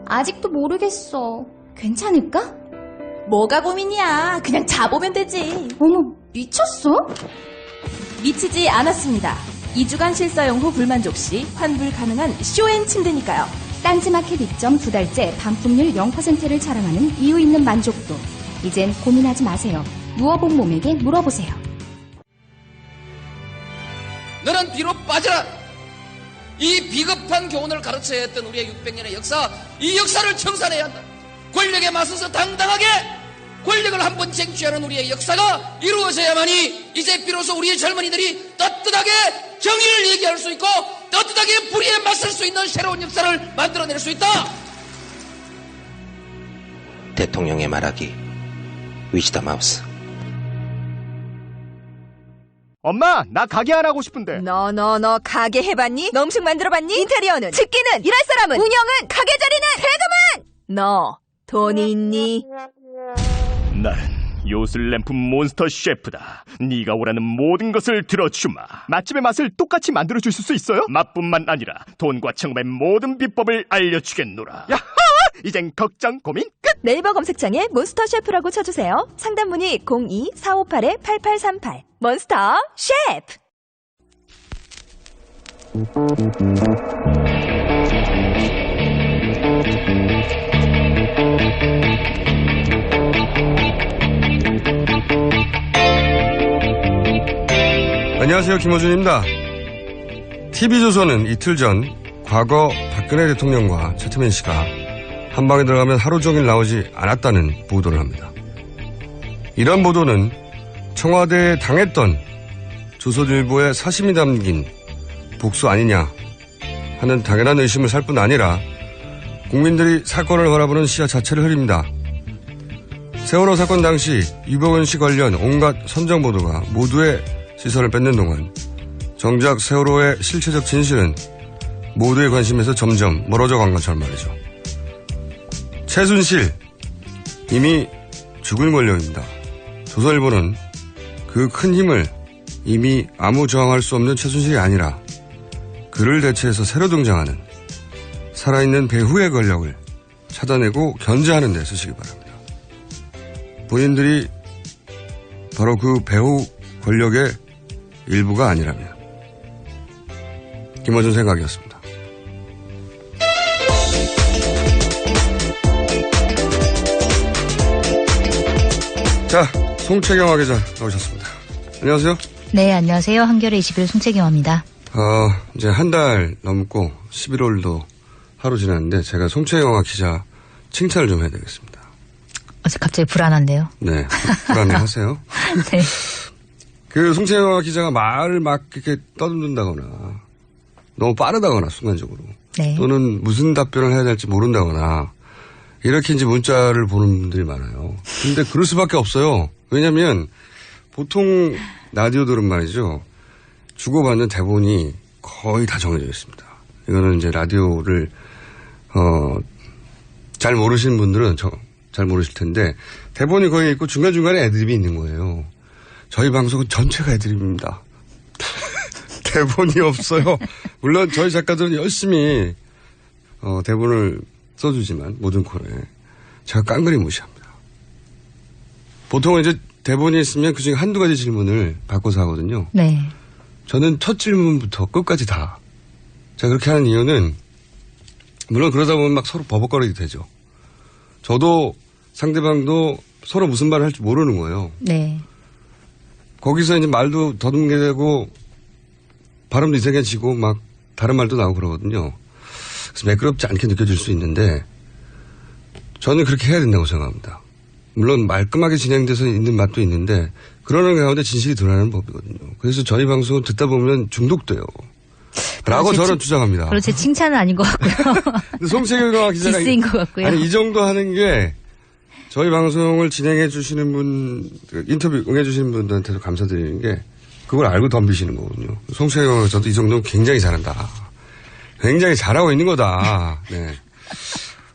아직도 모르겠어. 괜찮을까? 뭐가 고민이야. 그냥 자보면 되지. 어머, 미쳤어? 미치지 않았습니다. 2주간 실사용 후 불만족 시 환불 가능한 쇼앤 침대니까요. 딴지마켓 입점 2달째 반품률 0%를 자랑하는 이유 있는 만족도. 이젠 고민하지 마세요. 누워본 몸에게 물어보세요. 너는 뒤로 빠져라. 이 비겁한 교훈을 가르쳐야 했던 우리의 600년의 역사, 이 역사를 청산해야 한다. 권력에 맞서서 당당하게 권력을 한번 쟁취하는 우리의 역사가 이루어져야만이 이제 비로소 우리의 젊은이들이 떳떳하게 정의를 얘기할 수 있고 떳떳하게 불의에 맞설 수 있는 새로운 역사를 만들어낼 수 있다. 대통령의 말하기 위시다 마우스. 엄마, 나 가게 안 하고 싶은데. 너 가게 해봤니? 너 음식 만들어봤니? 인테리어는? 집기는? 일할 사람은? 운영은? 가게 자리는? 세금은? 너 돈이 있니? 나는 요술램프 몬스터 셰프다. 네가 원하는 모든 것을 들어주마. 맛집의 맛을 똑같이 만들어주실 수 있어요? 맛뿐만 아니라 돈과 청음의 모든 비법을 알려주겠노라. 야하! 이젠 걱정 고민 끝! 네이버 검색창에 몬스터 셰프라고 쳐주세요. 상담 문의 02-458-8838 몬스터 셰프. 안녕하세요, 김호준입니다. TV조선은 이틀 전 과거 박근혜 대통령과 최태민 씨가 한방에 들어가면 하루 종일 나오지 않았다는 보도를 합니다. 이런 보도는 청와대에 당했던 조선일보의 사심이 담긴 복수 아니냐 하는 당연한 의심을 살 뿐 아니라 국민들이 사건을 바라보는 시야 자체를 흐립니다. 세월호 사건 당시 유병헌 씨 관련 온갖 선정 보도가 모두의 시선을 뺏는 동안 정작 세월호의 실체적 진실은 모두의 관심에서 점점 멀어져 간 것처럼 말이죠. 최순실, 이미 죽은 권력입니다. 조선일보는 그 큰 힘을 이미 아무 저항할 수 없는 최순실이 아니라 그를 대체해서 새로 등장하는 살아있는 배후의 권력을 찾아내고 견제하는 데 쓰시기 바랍니다. 본인들이 바로 그 배후 권력의 일부가 아니라면. 김어준 생각이었습니다. 자, 송채경화 기자 나오셨습니다. 안녕하세요. 네, 안녕하세요. 한겨레 21 송채경화입니다. 이제 한 달 넘고 11월도 하루 지났는데 제가 송채경화 기자 칭찬을 좀 해야 되겠습니다. 갑자기 불안한데요. 네, 불안해 하세요. 네. 그 송채경화 기자가 말을 막 이렇게 떠듬는다거나 너무 빠르다거나 순간적으로 네. 또는 무슨 답변을 해야 될지 모른다거나 이렇게 이제 문자를 보는 분들이 많아요. 근데 그럴 수밖에 없어요. 왜냐하면 보통 라디오들은 말이죠. 주고받는 대본이 거의 다 정해져 있습니다. 이거는 이제 라디오를 잘 모르시는 분들은 잘 모르실 텐데 대본이 거의 있고 중간중간에 애드립이 있는 거예요. 저희 방송은 전체가 애드립입니다. 대본이 없어요. 물론 저희 작가들은 열심히 대본을 써주지만 모든 코너에 제가 깡그리 무시합니다. 보통은 이제 대본이 있으면 그중에 한두 가지 질문을 바꿔서 하거든요. 네. 저는 첫 질문부터 끝까지 다 제가 그렇게 하는 이유는 물론 그러다 보면 막 서로 버벅거리게 되죠. 저도 상대방도 서로 무슨 말을 할지 모르는 거예요. 네. 거기서 이제 말도 더듬게 되고 발음도 이상해지고 막 다른 말도 나오고 그러거든요. 그래서 매끄럽지 않게 느껴질 수 있는데 저는 그렇게 해야 된다고 생각합니다. 물론 말끔하게 진행돼서 있는 맛도 있는데 그러는 가운데 진실이 드러나는 법이거든요. 그래서 저희 방송을 듣다 보면 중독돼요. 라고 저는 주장합니다. 그리고 제 칭찬은 아닌 것 같고요. 근데 송채경화 기자가 디스인 것 같고요. 아니 이 정도 하는 게 저희 방송을 진행해 주시는 분, 인터뷰 응해 주시는 분들한테도 감사드리는 게 그걸 알고 덤비시는 거거든요. 송채경화 저도 이 정도면 굉장히 잘한다. 굉장히 잘하고 있는 거다. 네.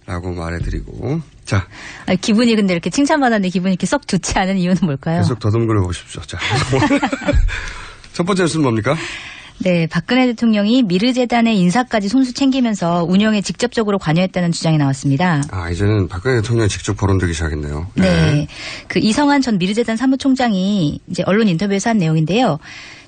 라고 말해드리고. 자. 기분이 근데 이렇게 칭찬받았는데 기분이 이렇게 썩 좋지 않은 이유는 뭘까요? 계속 더듬거려 보십시오. 자. 첫 번째 뉴스는 뭡니까? 네, 박근혜 대통령이 미르재단의 인사까지 손수 챙기면서 운영에 직접적으로 관여했다는 주장이 나왔습니다. 아, 이제는 박근혜 대통령이 직접 거론되기 시작했네요. 네. 그 이성한 전 미르재단 사무총장이 이제 언론 인터뷰에서 한 내용인데요.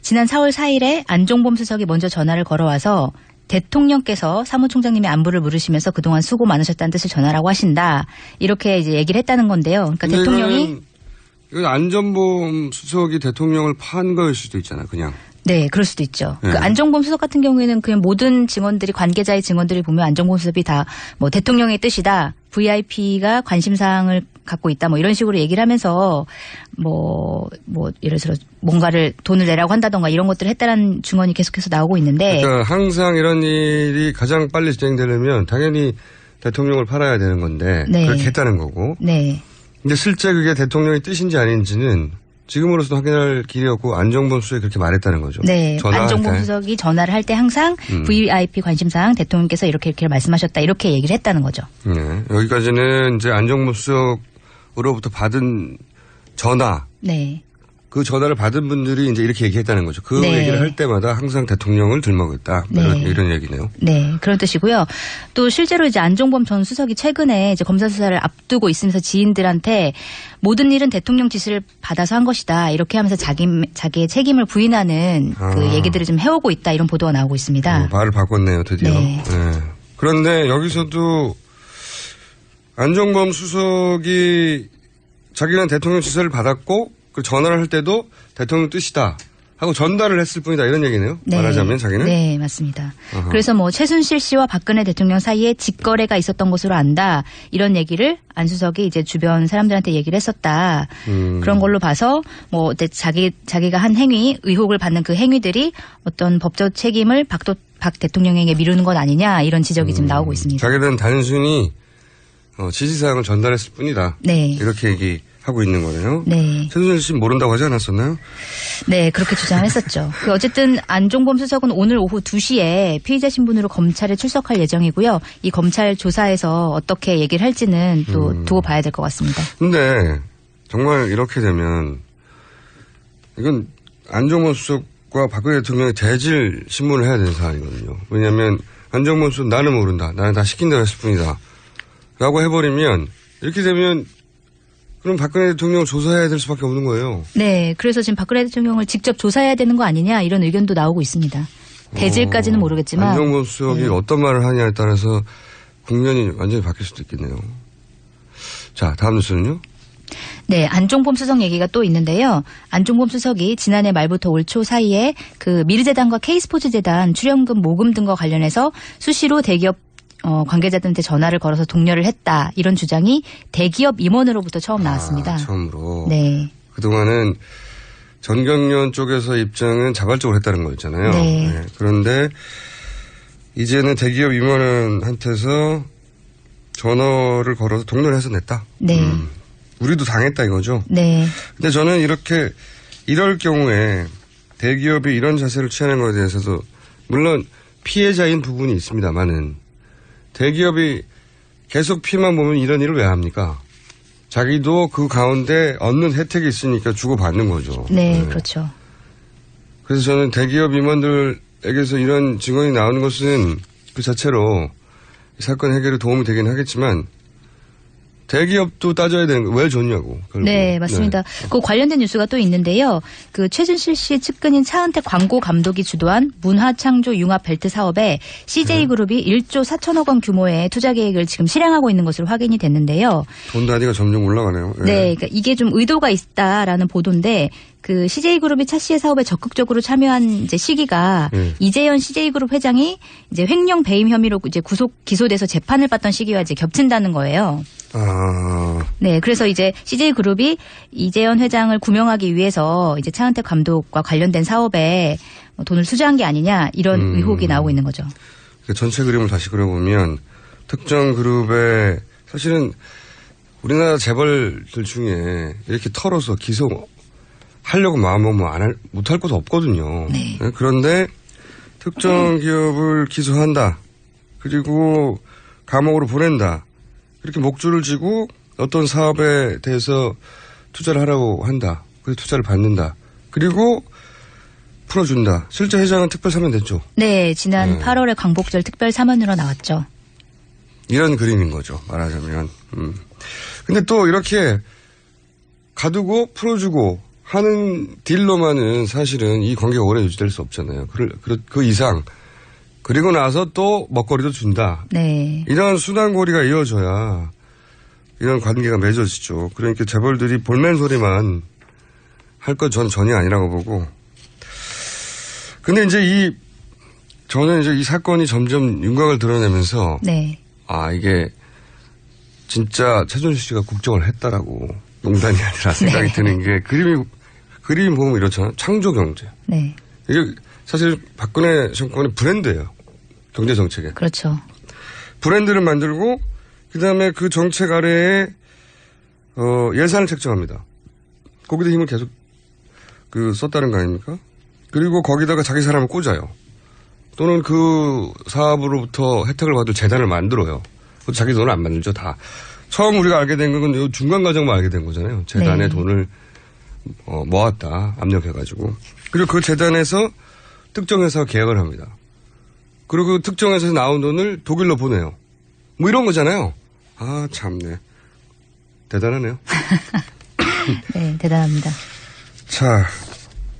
지난 4월 4일에 안종범 수석이 먼저 전화를 걸어와서 대통령께서 사무총장님의 안부를 물으시면서 그동안 수고 많으셨다는 뜻을 전하라고 하신다. 이렇게 이제 얘기를 했다는 건데요. 그러니까 대통령이 이건 안종범 수석이 대통령을 판 거일 수도 있잖아요, 그냥. 네, 그럴 수도 있죠. 네. 그 안종범 수석 같은 경우에는 그냥 모든 증언들이 관계자의 증언들을 보면 안종범 수석이 다 뭐 대통령의 뜻이다. VIP가 관심사항을 갖고 있다. 뭐 이런 식으로 얘기를 하면서 뭐 예를 들어 뭔가를 돈을 내라고 한다던가 이런 것들을 했다는 증언이 계속해서 나오고 있는데. 그러니까 항상 이런 일이 가장 빨리 진행되려면 당연히 대통령을 팔아야 되는 건데 네. 그렇게 했다는 거고. 네. 근데 실제 그게 대통령의 뜻인지 아닌지는 지금으로서는 확인할 길이 없고 안종범 수석이 그렇게 말했다는 거죠. 네. 안종범 때. 수석이 전화를 할 때 항상 VIP 관심사항 대통령께서 이렇게 말씀하셨다. 이렇게 얘기를 했다는 거죠. 네. 여기까지는 이제 안종범 수석으로부터 받은 전화. 네. 그 전화를 받은 분들이 이제 이렇게 얘기했다는 거죠. 그 네. 얘기를 할 때마다 항상 대통령을 들먹였다. 네. 이런 얘기네요. 네, 그런 뜻이고요. 또 실제로 이제 안종범 전 수석이 최근에 이제 검사 수사를 앞두고 있으면서 지인들한테 모든 일은 대통령 지시를 받아서 한 것이다. 이렇게 하면서 자기의 책임을 부인하는 그 얘기들을 좀 해오고 있다. 이런 보도가 나오고 있습니다. 말을 바꿨네요, 드디어. 네. 네. 그런데 여기서도 안종범 수석이 자기는 대통령 지시를 받았고 그 전화를 할 때도 대통령 뜻이다 하고 전달을 했을 뿐이다 이런 얘기네요. 네. 말하자면 자기는. 네, 맞습니다. 어허. 그래서 뭐 최순실 씨와 박근혜 대통령 사이에 직거래가 있었던 것으로 안다. 이런 얘기를 안 수석이 이제 주변 사람들한테 얘기를 했었다. 그런 걸로 봐서 뭐 자기가 한 행위, 의혹을 받는 그 행위들이 어떤 법적 책임을 박 대통령에게 미루는 것 아니냐 이런 지적이 지금 나오고 있습니다. 자기는 단순히 지시사항을 전달했을 뿐이다. 네. 이렇게 얘기하고 있는 거네요. 네. 최순실 씨 모른다고 하지 않았었나요? 네, 그렇게 주장을 했었죠. 어쨌든 안종범 수석은 오늘 오후 2시에 피의자 신분으로 검찰에 출석할 예정이고요. 이 검찰 조사에서 어떻게 얘기를 할지는 또 두고 봐야 될 것 같습니다. 근데 정말 이렇게 되면 이건 안종범 수석과 박근혜 대통령이 대질 신문을 해야 되는 사안이거든요. 왜냐하면 안종범 수석 나는 모른다. 나는 다 시킨 대로 했을 뿐이다. 라고 해버리면 이렇게 되면 그럼 박근혜 대통령을 조사해야 될 수밖에 없는 거예요. 네, 그래서 지금 박근혜 대통령을 직접 조사해야 되는 거 아니냐 이런 의견도 나오고 있습니다. 대질까지는 모르겠지만. 안종범 수석이 네. 어떤 말을 하냐에 따라서 국면이 완전히 바뀔 수도 있겠네요. 자, 다음 뉴스는요. 네, 안종범 수석 얘기가 또 있는데요. 안종범 수석이 지난해 말부터 올 초 사이에 그 미르재단과 K스포츠재단 출연금 모금 등과 관련해서 수시로 대기업 관계자들한테 전화를 걸어서 독려를 했다. 이런 주장이 대기업 임원으로부터 처음 나왔습니다. 처음으로. 네. 그동안은 전경련 쪽에서 입장은 자발적으로 했다는 거였잖아요. 네. 네. 그런데 이제는 대기업 임원한테서 전화를 걸어서 독려를 해서 냈다. 네. 우리도 당했다 이거죠. 네. 근데 저는 이럴 경우에 대기업이 이런 자세를 취하는 것에 대해서도 물론 피해자인 부분이 있습니다만은 대기업이 계속 피해만 보면 이런 일을 왜 합니까? 자기도 그 가운데 얻는 혜택이 있으니까 주고받는 거죠. 네, 그렇죠. 그래서 저는 대기업 임원들에게서 이런 증언이 나오는 것은 그 자체로 이 사건 해결에 도움이 되긴 하겠지만 대기업도 따져야 되는 거 왜 줬냐고. 결국. 네, 맞습니다. 네. 그 관련된 뉴스가 또 있는데요. 그 최순실 씨 측근인 차은택 광고 감독이 주도한 문화창조 융합 벨트 사업에 CJ그룹이 1조 4천억 원 규모의 투자 계획을 지금 실행하고 있는 것으로 확인이 됐는데요. 돈 단위가 점점 올라가네요. 네, 그러니까 이게 좀 의도가 있다라는 보도인데 그 CJ그룹이 차 씨의 사업에 적극적으로 참여한 이제 시기가 이재현 CJ그룹 회장이 이제 횡령 배임 혐의로 이제 기소돼서 재판을 받던 시기와 이제 겹친다는 거예요. 아. 네, 그래서 이제 CJ그룹이 이재현 회장을 구명하기 위해서 이제 차은택 감독과 관련된 사업에 돈을 투자한 게 아니냐 이런 의혹이 나오고 있는 거죠. 전체 그림을 다시 그려보면 특정 그룹의 사실은 우리나라 재벌들 중에 이렇게 털어서 기소하려고 마음먹으면 못할 것도 없거든요. 네. 그런데 특정 기업을 기소한다. 그리고 감옥으로 보낸다. 이렇게 목줄을 쥐고 어떤 사업에 대해서 투자를 하라고 한다. 그래서 투자를 받는다. 그리고 풀어준다. 실제 회장은 특별 사면 됐죠. 네, 지난 8월에 광복절 특별 사면으로 나왔죠. 이런 그림인 거죠. 말하자면. 근데 또 이렇게 가두고 풀어주고 하는 딜로만은 사실은 이 관계가 오래 유지될 수 없잖아요. 그 이상. 그리고 나서 또 먹거리도 준다. 네. 이런 수단고리가 이어져야 이런 관계가 맺어지죠. 그러니까 재벌들이 볼멘 소리만 할 것 저는 전혀 아니라고 보고. 근데 이제 저는 이제 이 사건이 점점 윤곽을 드러내면서. 네. 아, 이게 진짜 최순실 씨가 국정을 했다라고 농담이 아니라 생각이 네. 드는 게 그림 보면 이렇잖아요. 창조 경제. 네. 이게 사실 박근혜 정권의 브랜드예요. 경제 정책에. 그렇죠. 브랜드를 만들고 그다음에 그 정책 아래에 예산을 책정합니다. 거기다 힘을 계속 썼다는 거 아닙니까? 그리고 거기다가 자기 사람을 꽂아요. 또는 그 사업으로부터 혜택을 받을 재단을 만들어요. 자기 돈을 안 만들죠, 다. 처음 우리가 알게 된 건 이 중간 과정만 알게 된 거잖아요. 재단에 네. 돈을 모았다, 압력해가지고. 그리고 그 재단에서 특정 회사와 계약을 합니다. 그리고 그 특정 회사에서 나온 돈을 독일로 보내요. 뭐 이런 거잖아요. 아, 참네. 대단하네요. 네, 대단합니다. 자,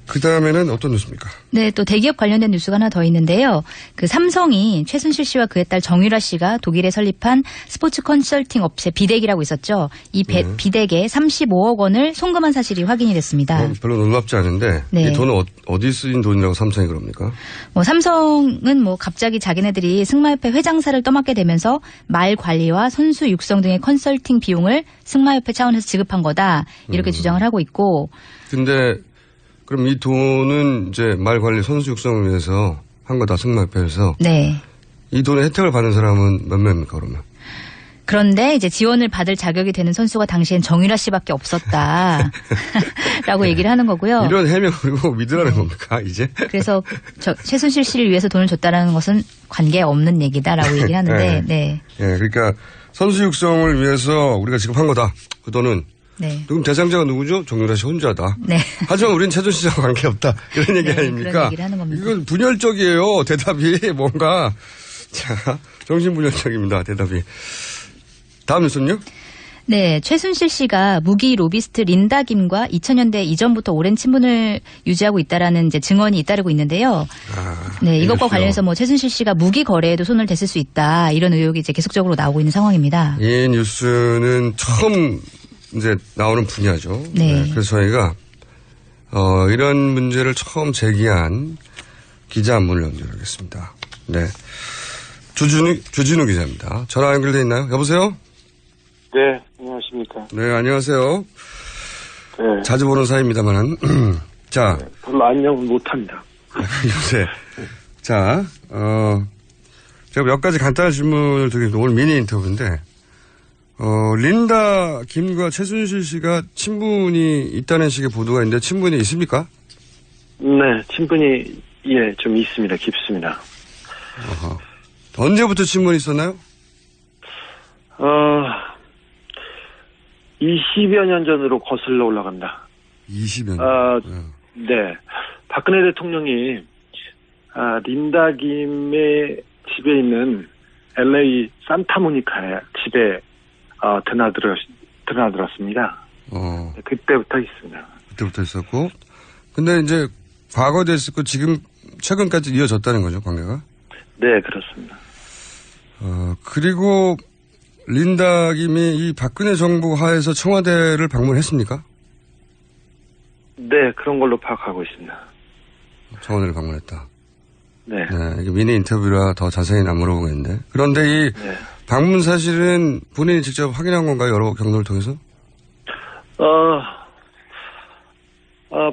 그 다음에는 어떤 뉴스입니까? 네, 또 대기업 관련된 뉴스가 하나 더 있는데요. 그 삼성이 최순실 씨와 그의 딸 정유라 씨가 독일에 설립한 스포츠 컨설팅 업체 비덱이라고 있었죠. 이 비덱에 35억 원을 송금한 사실이 확인이 됐습니다. 별로 놀랍지 않은데 네. 이 돈은 어디 쓰인 돈이라고 삼성이 그럽니까? 삼성은 갑자기 자기네들이 승마협회 회장사를 떠맡게 되면서 말 관리와 선수 육성 등의 컨설팅 비용을 승마협회 차원에서 지급한 거다. 이렇게 주장을 하고 있고. 근데 그럼 이 돈은 이제 말 관리 선수 육성을 위해서 한 거다, 승마협회에서. 네. 이 돈의 혜택을 받는 사람은 몇 명입니까, 그러면? 그런데 이제 지원을 받을 자격이 되는 선수가 당시엔 정유라 씨밖에 없었다. 라고 얘기를 하는 거고요. 이런 해명을 그리고 믿으라는 겁니까, 이제? 그래서 최순실 씨를 위해서 돈을 줬다라는 것은 관계없는 얘기다라고 얘기를 하는데, 네. 네, 그러니까 선수 육성을 위해서 우리가 지급한 거다. 그 돈은. 네. 그럼 대상자가 누구죠? 정유라 씨 혼자다. 네. 하지만 우린 최순실 씨와 관계없다. 이런 얘기 네, 아닙니까? 그런 얘기를 하는 겁니다. 이건 분열적이에요. 대답이 뭔가. 자, 정신분열적입니다. 대답이. 다음 뉴스는요? 네, 최순실 씨가 무기 로비스트 린다 김과 2000년대 이전부터 오랜 친분을 유지하고 있다라는 이제 증언이 잇따르고 있는데요. 네, 이것과 관련해서 최순실 씨가 무기 거래에도 손을 댔을 수 있다. 이런 의혹이 이제 계속적으로 나오고 있는 상황입니다. 이 뉴스는 처음 이제 나오는 분야죠. 네. 그래서 저희가 이런 문제를 처음 제기한 기자 한 분을 연결하겠습니다. 네, 주진우 기자입니다. 전화 연결돼 있나요? 여보세요? 네, 안녕하십니까. 네, 안녕하세요. 네. 자주 보는 사이입니다만. 자. 네, 별로 안녕 못합니다. 요새. 자, 제가 몇 가지 간단한 질문을 드리겠습니다. 오늘 미니 인터뷰인데, 린다 김과 최순실 씨가 친분이 있다는 식의 보도가 있는데, 친분이 있습니까? 네, 친분이, 좀 있습니다. 깊습니다. 언제부터 친분이 있었나요? 20여 년 전으로 거슬러 올라간다. 20여 년. 네. 박근혜 대통령이, 린다 김의 집에 있는 LA 산타모니카의 집에, 드나들었습니다. 그때부터 있습니다. 그때부터 있었고. 근데 이제 과거도 있었고 지금 최근까지 이어졌다는 거죠, 관계가? 네, 그렇습니다. 그리고 린다 김이 이 박근혜 정부 하에서 청와대를 방문했습니까? 네, 그런 걸로 파악하고 있습니다. 청와대를 방문했다. 네. 네, 이게 미니 인터뷰라 더 자세히는 안 물어보겠는데. 그런데 이 네. 방문 사실은 본인이 직접 확인한 건가요? 여러 경로를 통해서?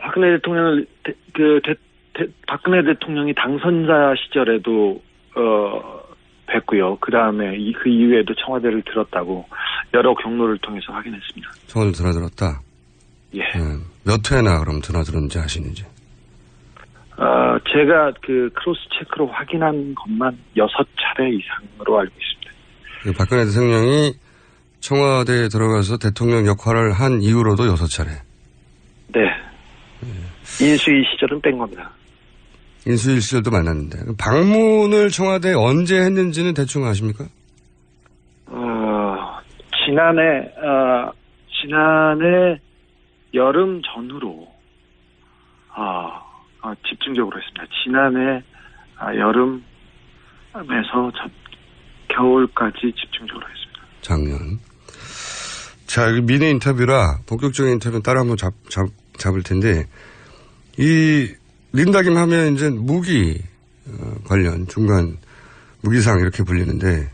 박근혜 대통령을, 박근혜 대통령이 당선자 시절에도, 뵀고요. 그 다음에 그 이후에도 청와대를 들었다고 여러 경로를 통해서 확인했습니다. 청와대를 드나들었다? 예. 몇 회나 그럼 드나들었는지 아시는지? 제가 크로스 체크로 확인한 것만 6차례 이상으로 알고 있습니다. 박근혜 대통령이 청와대에 들어가서 대통령 역할을 한 이후로도 6차례? 네. 인수위 시절은 뺀 겁니다. 인수위 시절도 만났는데 방문을 청와대에 언제 했는지는 대충 아십니까? 지난해 여름 전후로 집중적으로 했습니다. 지난해 여름에서 겨울까지 집중적으로 했습니다. 작년. 자, 여기 미니 인터뷰라 본격적인 인터뷰는 따로 한번 잡을 텐데 이 린다김 하면 이제 무기 관련 중간 무기상 이렇게 불리는데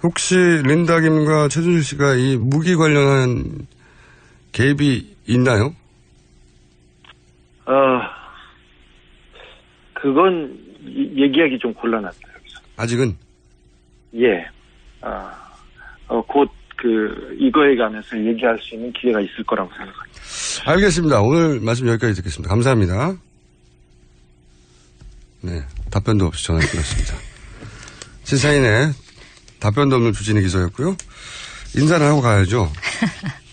혹시 린다김과 최순실 씨가 이 무기 관련한 개입이 있나요? 그건 얘기하기 좀 곤란합니다. 여기서. 아직은? 예. 곧 이거에 관해서 얘기할 수 있는 기회가 있을 거라고 생각합니다. 알겠습니다. 오늘 말씀 여기까지 듣겠습니다. 감사합니다. 네. 답변도 없이 전화 끊었습니다. 시사인의 답변도 없는 주진희 기자였고요. 인사를 하고 가야죠.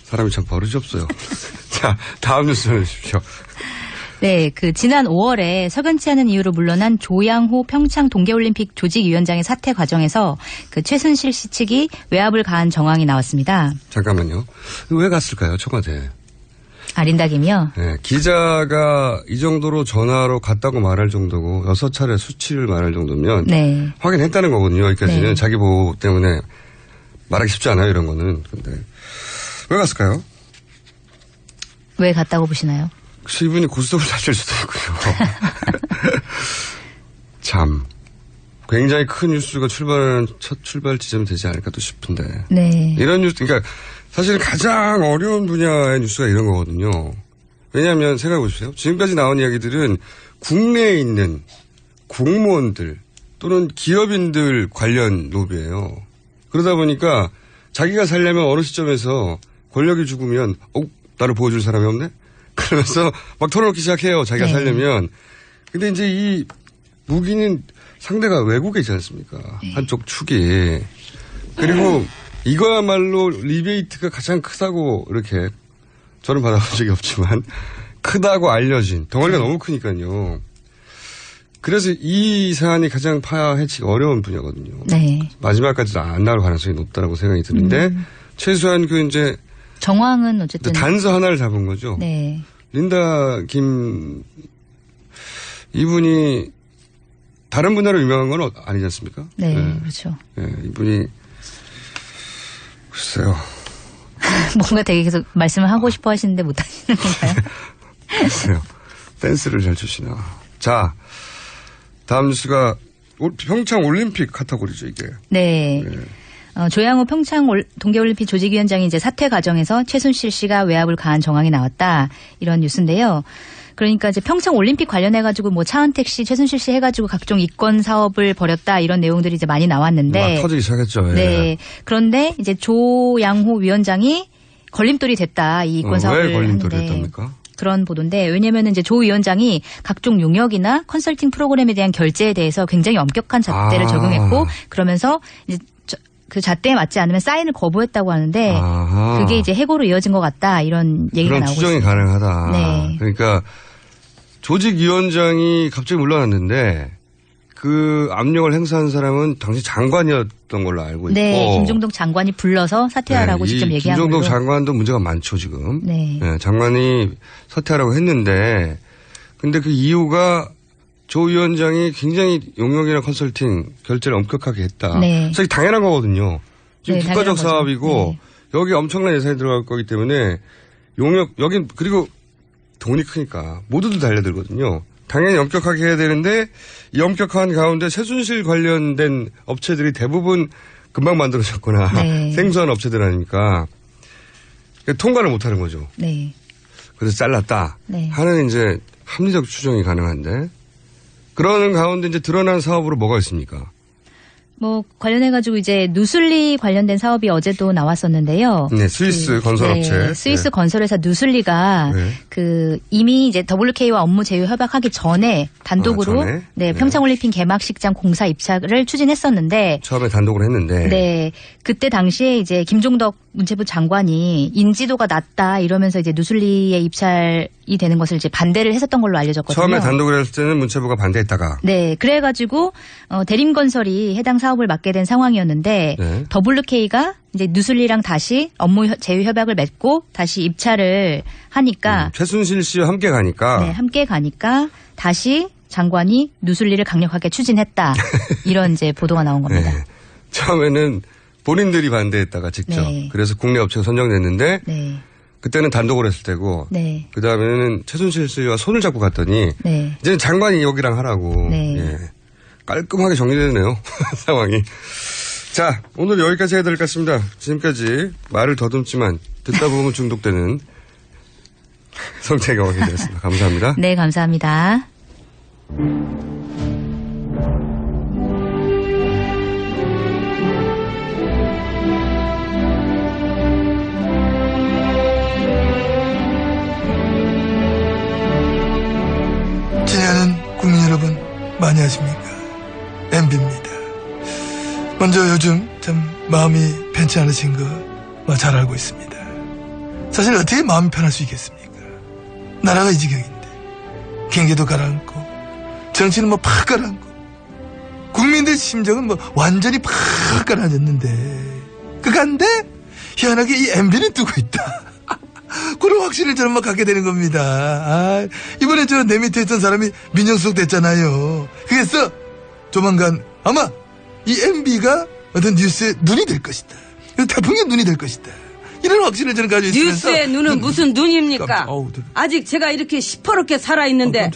사람이 참 버릇이 없어요. 자, 다음 뉴스 전해주십시오. 네, 지난 5월에 석연치 않은 이유로 물러난 조양호 평창 동계올림픽 조직위원장의 사퇴 과정에서 최순실 씨 측이 외압을 가한 정황이 나왔습니다. 잠깐만요. 왜 갔을까요, 청와대? 린다김이요? 네, 기자가 이 정도로 전화로 갔다고 말할 정도고 6차례 수치를 말할 정도면 네. 확인했다는 거거든요. 여기까지는 네. 자기 보호 때문에 말하기 쉽지 않아요, 이런 거는. 근데 왜 갔을까요? 왜 갔다고 보시나요? 이분이 고스톱을 다칠 수도 있고요. 참 굉장히 큰 뉴스가 출발하는 첫 출발 지점이 되지 않을까 또 싶은데. 네. 이런 뉴스, 그러니까 사실은 가장 어려운 분야의 뉴스가 이런 거거든요. 왜냐하면 생각해 보십시오. 지금까지 나온 이야기들은 국내에 있는 공무원들 또는 기업인들 관련 로비예요. 그러다 보니까 자기가 살려면 어느 시점에서 권력이 죽으면 나를 보호줄 사람이 없네? 그러면서 막 털어놓기 시작해요. 자기가 네. 살려면. 근데 이제 이 무기는 상대가 외국에 있지 않습니까? 네. 한쪽 축이. 그리고 이거야말로 리베이트가 가장 크다고 이렇게 저는 받아본 적이 없지만 크다고 알려진 덩어리가 너무 크니까요. 그래서 이 사안이 가장 파헤치기 어려운 분야거든요. 네. 마지막까지도 안 나올 가능성이 높다고 생각이 드는데 최소한 이제 정황은 어쨌든 단서 하나를 잡은 거죠. 네. 린다 김 이분이 다른 분야로 유명한 건 아니지 않습니까? 네, 네. 그렇죠. 네, 이분이 글쎄요. 뭔가 되게 계속 말씀을 하고 싶어 하시는데 못 하시는 건가요? 글쎄요. 댄스를 잘 추시나. 자, 다음 뉴스가 평창 올림픽 카테고리죠, 이게. 네. 네. 조양호 평창 동계올림픽 조직위원장이 이제 사퇴 과정에서 최순실 씨가 외압을 가한 정황이 나왔다. 이런 뉴스인데요. 그러니까 이제 평창 올림픽 관련해가지고 뭐 차은택 씨, 최순실 씨 해가지고 각종 이권 사업을 벌였다 이런 내용들이 이제 많이 나왔는데. 막 터지기 시작했죠. 예. 네. 그런데 이제 조양호 위원장이 걸림돌이 됐다. 이 이권 사업을. 왜 걸림돌이 됐답니까? 그런 보도인데 왜냐하면 이제 조 위원장이 각종 용역이나 컨설팅 프로그램에 대한 결제에 대해서 굉장히 엄격한 잣대를 적용했고 그러면서 이제 그 잣대에 맞지 않으면 사인을 거부했다고 하는데 그게 이제 해고로 이어진 것 같다 이런 얘기가 나오고 추정이 있습니다. 가능하다. 네. 그러니까 조직위원장이 갑자기 물러났는데 그 압력을 행사한 사람은 당시 장관이었던 걸로 알고 있고. 네. 김종덕 장관이 불러서 사퇴하라고 네, 직접 얘기한 걸로. 김종덕 장관도 문제가 많죠 지금. 네. 네. 장관이 사퇴하라고 했는데 근데 그 이유가 조 위원장이 굉장히 용역이나 컨설팅 결제를 엄격하게 했다. 네. 그래서 당연한 거거든요. 지금 네, 국가적 사업이고 네. 여기 엄청난 예산이 들어갈 거기 때문에 용역 여긴 그리고 돈이 크니까 모두들 달려들거든요. 당연히 엄격하게 해야 되는데 이 엄격한 가운데 최순실 관련된 업체들이 대부분 금방 만들어졌거나 네. 생소한 업체들 아닙니까? 통과를 못하는 거죠. 네. 그래서 잘랐다 네. 하는 이제 합리적 추정이 가능한데 그러는 가운데 이제 드러난 사업으로 뭐가 있습니까? 뭐 관련해가지고 이제 누슬리 관련된 사업이 어제도 나왔었는데요. 네, 스위스 건설업체. 네, 스위스 건설회사 누슬리가 네. 이미 이제 WK와 업무 제휴 협약하기 전에 단독으로 네, 평창올림픽 개막식장 공사 입찰을 추진했었는데 처음에 단독으로 했는데 네, 그때 당시에 이제 김종덕 문체부 장관이 인지도가 낮다 이러면서 이제 누슬리에 입찰이 되는 것을 이제 반대를 했었던 걸로 알려졌거든요. 처음에 단독으로 했을 때는 문체부가 반대했다가. 네, 그래가지고 대림건설이 해당 사업을 맡게 된 상황이었는데 네. WK가 이제 누슬리랑 다시 업무 제휴 협약을 맺고 다시 입찰을 하니까 최순실 씨와 함께 가니까. 네, 함께 가니까 다시 장관이 누슬리를 강력하게 추진했다. 이런 이제 보도가 나온 겁니다. 네. 처음에는 본인들이 반대했다가 직접. 네. 그래서 국내 업체가 선정됐는데 네. 그때는 단독으로 했을 때고. 네. 그다음에는 최순실 씨와 손을 잡고 갔더니 네. 이제 장관이 여기랑 하라고. 네. 예. 깔끔하게 정리되네요. 상황이. 자, 오늘 여기까지 해야 될 것 같습니다. 지금까지 말을 더듬지만 듣다 보면 중독되는 성태경 기자였습니다. 감사합니다. 네, 감사합니다. 친애하는 국민 여러분 많이 하십니까? MB입니다. 먼저 요즘 좀 마음이 편치 않으신 거 잘 알고 있습니다. 사실 어떻게 마음이 편할 수 있겠습니까? 나라가 이 지경인데 경제도 가라앉고 정치는 팍 가라앉고 국민들 심정은 완전히 팍 가라앉았는데 그간데 희한하게 이 MB는 뜨고 있다. 그런 확신을 저는 갖게 되는 겁니다. 이번에 내 밑에 있던 사람이 민정수석 됐잖아요. 그래서 조만간 아마 이 MB가 어떤 뉴스의 눈이 될 것이다. 태풍의 눈이 될 것이다. 이런 확신을 저는 가지고 있으면서 뉴스의 눈은 무슨 눈입니까? 아직 제가 이렇게 시퍼렇게 살아있는데.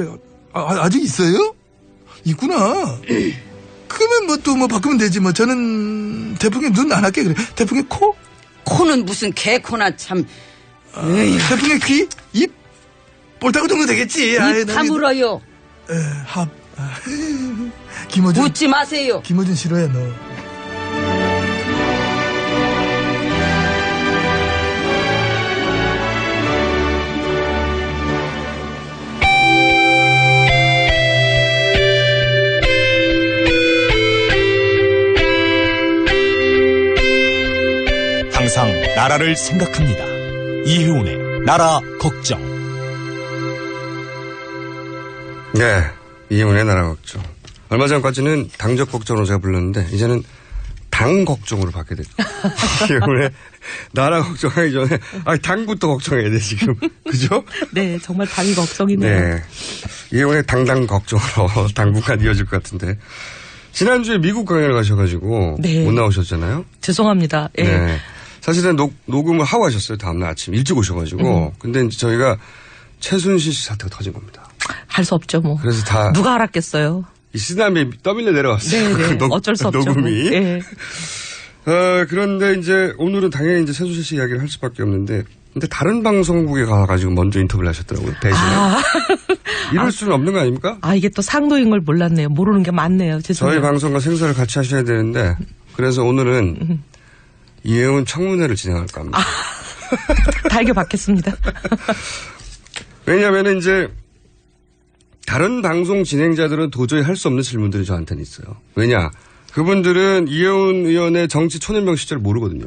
아직 있어요? 있구나. 그러면 또 바꾸면 되지 저는 태풍의 눈 안 할게 그래. 태풍의 코? 코는 무슨 개코나 참. 태풍의 귀? 입? 볼따구 정도 되겠지. 입 다물어요. 합. 김어준. 웃지 마세요. 김어준 싫어해 너. 항상 나라를 생각합니다. 이혜훈의 나라 걱정. 네, 이혜훈의 나라 걱정. 얼마 전까지는 당적 걱정으로 제가 불렀는데 이제는 당 걱정으로 받게 됐죠. 이혜훈의 나라 걱정하기 전에 당부터 걱정해야 돼 지금. 그죠? 네, 정말 당이 걱정이네요. 네, 이혜훈의 당당 걱정으로 당분간 이어질 것 같은데. 지난주에 미국 강연을 가셔가지고 네. 못 나오셨잖아요. 죄송합니다. 예. 네. 사실은 녹음을 하고 하셨어요. 다음날 아침 일찍 오셔가지고. 근데 이제 저희가 최순실 씨 사태가 터진 겁니다. 할 수 없죠 뭐. 그래서 다 누가 알았겠어요. 이 쓰나미에 떠밀려 내려왔어요. 네, 어쩔 수 없죠. 녹음이. 네. 그런데 이제 오늘은 당연히 이제 최순실 씨 이야기를 할 수밖에 없는데, 근데 다른 방송국에 가가지고 먼저 인터뷰를 하셨더라고요. 대신에. 이럴 수는 없는 거 아닙니까? 이게 또 상도인 걸 몰랐네요. 모르는 게 많네요. 죄송해요. 저희 방송과 생사를 같이 하셔야 되는데, 그래서 오늘은 이혜훈 청문회를 진행할까 합니다. 달게 받겠습니다. 왜냐하면 이제 다른 방송 진행자들은 도저히 할 수 없는 질문들이 저한테는 있어요. 왜냐? 그분들은 이혜훈 의원의 정치 초년병 시절을 모르거든요.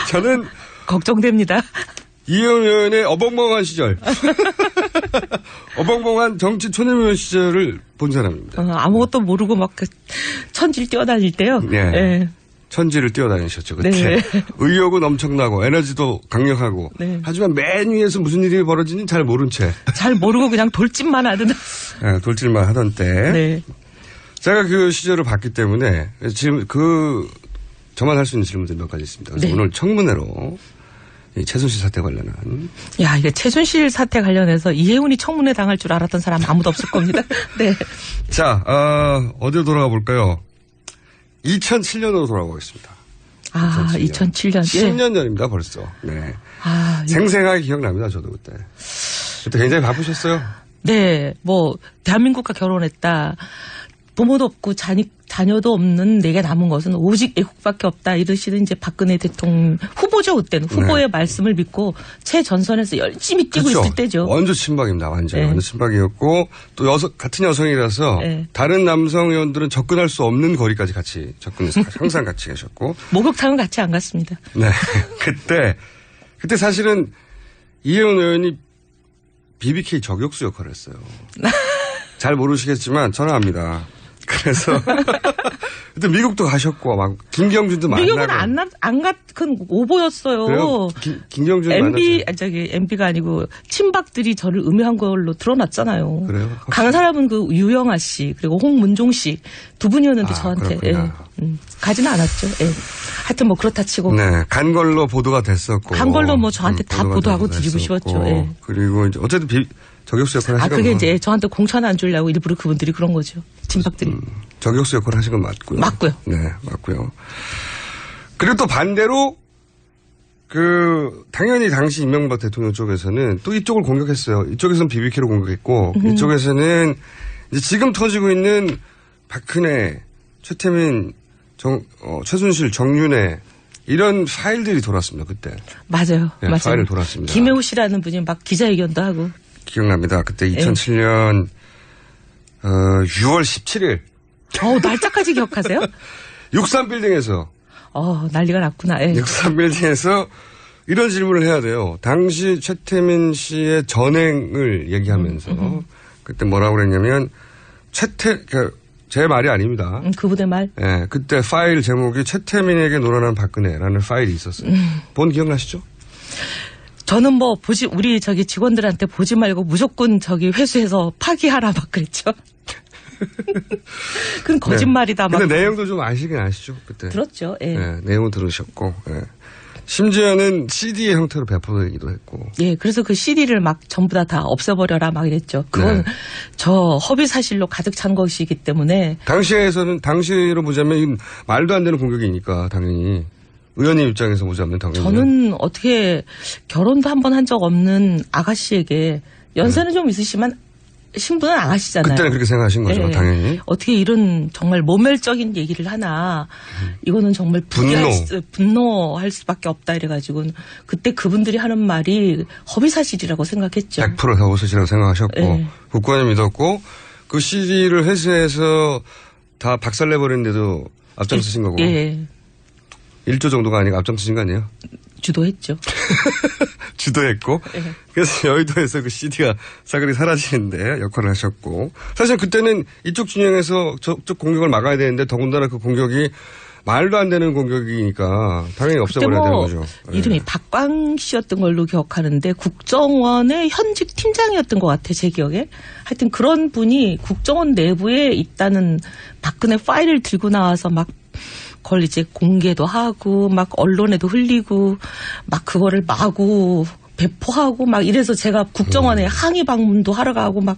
저는 걱정됩니다. 이혜훈 의원의 어벙벙한 시절, 어벙벙한 정치 초년병 시절을 본 사람입니다. 아무것도 모르고 천지를 뛰어다닐 때요. 네. 네. 천지를 뛰어다니셨죠. 그때. 네. 의욕은 엄청나고 에너지도 강력하고. 네. 하지만 맨 위에서 무슨 일이 벌어지는지 잘 모른 채. 잘 모르고 그냥 돌진만 하던. 네, 돌진만 하던 때. 네. 제가 그 시절을 봤기 때문에 지금 저만 할 수 있는 질문들이 몇 가지 있습니다. 그래서 네. 오늘 청문회로 이 최순실 사태 관련한. 야, 이게 최순실 사태 관련해서 이혜훈이 청문회 당할 줄 알았던 사람 아무도 없을 겁니다. 네. 자, 어디로 돌아가 볼까요? 2007년으로 돌아가겠습니다. 2007년. 10년 전입니다, 벌써. 네. 생생하게 기억납니다, 저도 그때. 그때 굉장히 바쁘셨어요? 네, 대한민국과 결혼했다. 부모도 없고 자녀도 없는 내게 남은 것은 오직 애국밖에 없다 이러시는 이제 박근혜 대통령 후보죠 그때는 후보의 말씀을 믿고 최전선에서 열심히 뛰고 그렇죠. 있을 때죠. 완전 친박입니다. 완전 친박이었고 또 같은 여성이라서 다른 남성 의원들은 접근할 수 없는 거리까지 같이 접근해서 항상 같이 계셨고 목욕탕은 같이 안 갔습니다. 네, 그때 사실은 이혜원 의원이 BBK 저격수 역할을 했어요. 잘 모르시겠지만 저는 압니다. 그래서 그때 미국도 가셨고 막 김경준도 만나고. 미국은 안 간 오보였어요. 그래요? 김경준 MB가 아니고 친박들이 저를 음해한 걸로 드러났잖아요. 그래요? 간 사람은 그 유영아 씨 그리고 홍문종 씨 두 분이었는데 저한테 가지는 않았죠. 하여튼 뭐 그렇다 치고. 네, 간 걸로 보도가 됐었고. 간 걸로 뭐 저한테 다 보도하고 뒤집어 씌웠죠. 그리고 이제 어쨌든 저격수 역할을 하신 건 그게 이제 저한테 공천 안 주려고 일부러 그분들이 그런 거죠. 친박들이. 저격수 역할을 하신 건 맞고요. 맞고요. 네, 맞고요. 그리고 또 반대로 당연히 당시 이명박 대통령 쪽에서는 또 이쪽을 공격했어요. 이쪽에서는 BBK로 공격했고 이쪽에서는 이제 지금 터지고 있는 박근혜, 최태민, 최순실, 정윤회 이런 파일들이 돌았습니다. 그때. 맞아요. 네, 맞아요. 파일을 돌았습니다. 김혜우 씨라는 분이 막 기자회견도 하고. 기억납니다. 그때 2007년 6월 17일. 날짜까지 기억하세요? 63빌딩에서. 난리가 났구나. 63빌딩에서 이런 질문을 해야 돼요. 당시 최태민 씨의 전행을 얘기하면서 그때 뭐라고 그랬냐면 제 말이 아닙니다. 그분의 말? 네, 그때 파일 제목이 최태민에게 놀아난 박근혜라는 파일이 있었어요. 본 기억나시죠? 저는 우리 직원들한테 보지 말고 무조건 회수해서 파기하라 막 그랬죠. 그건 거짓말이다. 네. 근데 내용도 좀 아시긴 아시죠? 그때. 들었죠. 예. 네, 내용은 들으셨고. 예. 심지어는 CD의 형태로 배포되기도 했고. 예, 그래서 그 CD를 막 전부 다 없애버려라 막 이랬죠. 그건 저 허위 사실로 가득 찬 것이기 때문에. 당시로 보자면 말도 안 되는 공격이니까 당연히. 의원님 입장에서 보자면 당연히. 저는 어떻게 결혼도 한 번 한 적 없는 아가씨에게 연세는 좀 있으시지만 신분은 아가씨잖아요. 그때는 그렇게 생각하신 거죠, 당연히. 어떻게 이런 정말 모멸적인 얘기를 하나. 이거는 정말 분노할 수밖에 없다 이래가지고 그때 그분들이 하는 말이 허위사실이라고 생각했죠. 100% 허위사실이라고 생각하셨고 국권을 믿었고 그 CD를 회수해서 다 박살내버렸는데도 앞장서신 거고. 1조 정도가 아니고 앞장서신 거 아니에요? 주도했죠. 주도했고. 그래서 여의도에서 그 CD가 사거리 사라지는데 역할을 하셨고. 사실 그때는 이쪽 진영에서 저쪽 공격을 막아야 되는데 더군다나 그 공격이 말도 안 되는 공격이니까 당연히 없애버려야 되는 거죠. 이름이 박광 씨였던 걸로 기억하는데 국정원의 현직 팀장이었던 것 같아 제 기억에. 하여튼 그런 분이 국정원 내부에 있다는 박근혜 파일을 들고 나와서 막 그걸 이제 공개도 하고 막 언론에도 흘리고 막 그거를 마구 배포하고 막 이래서 제가 국정원에 항의 방문도 하러 가고 막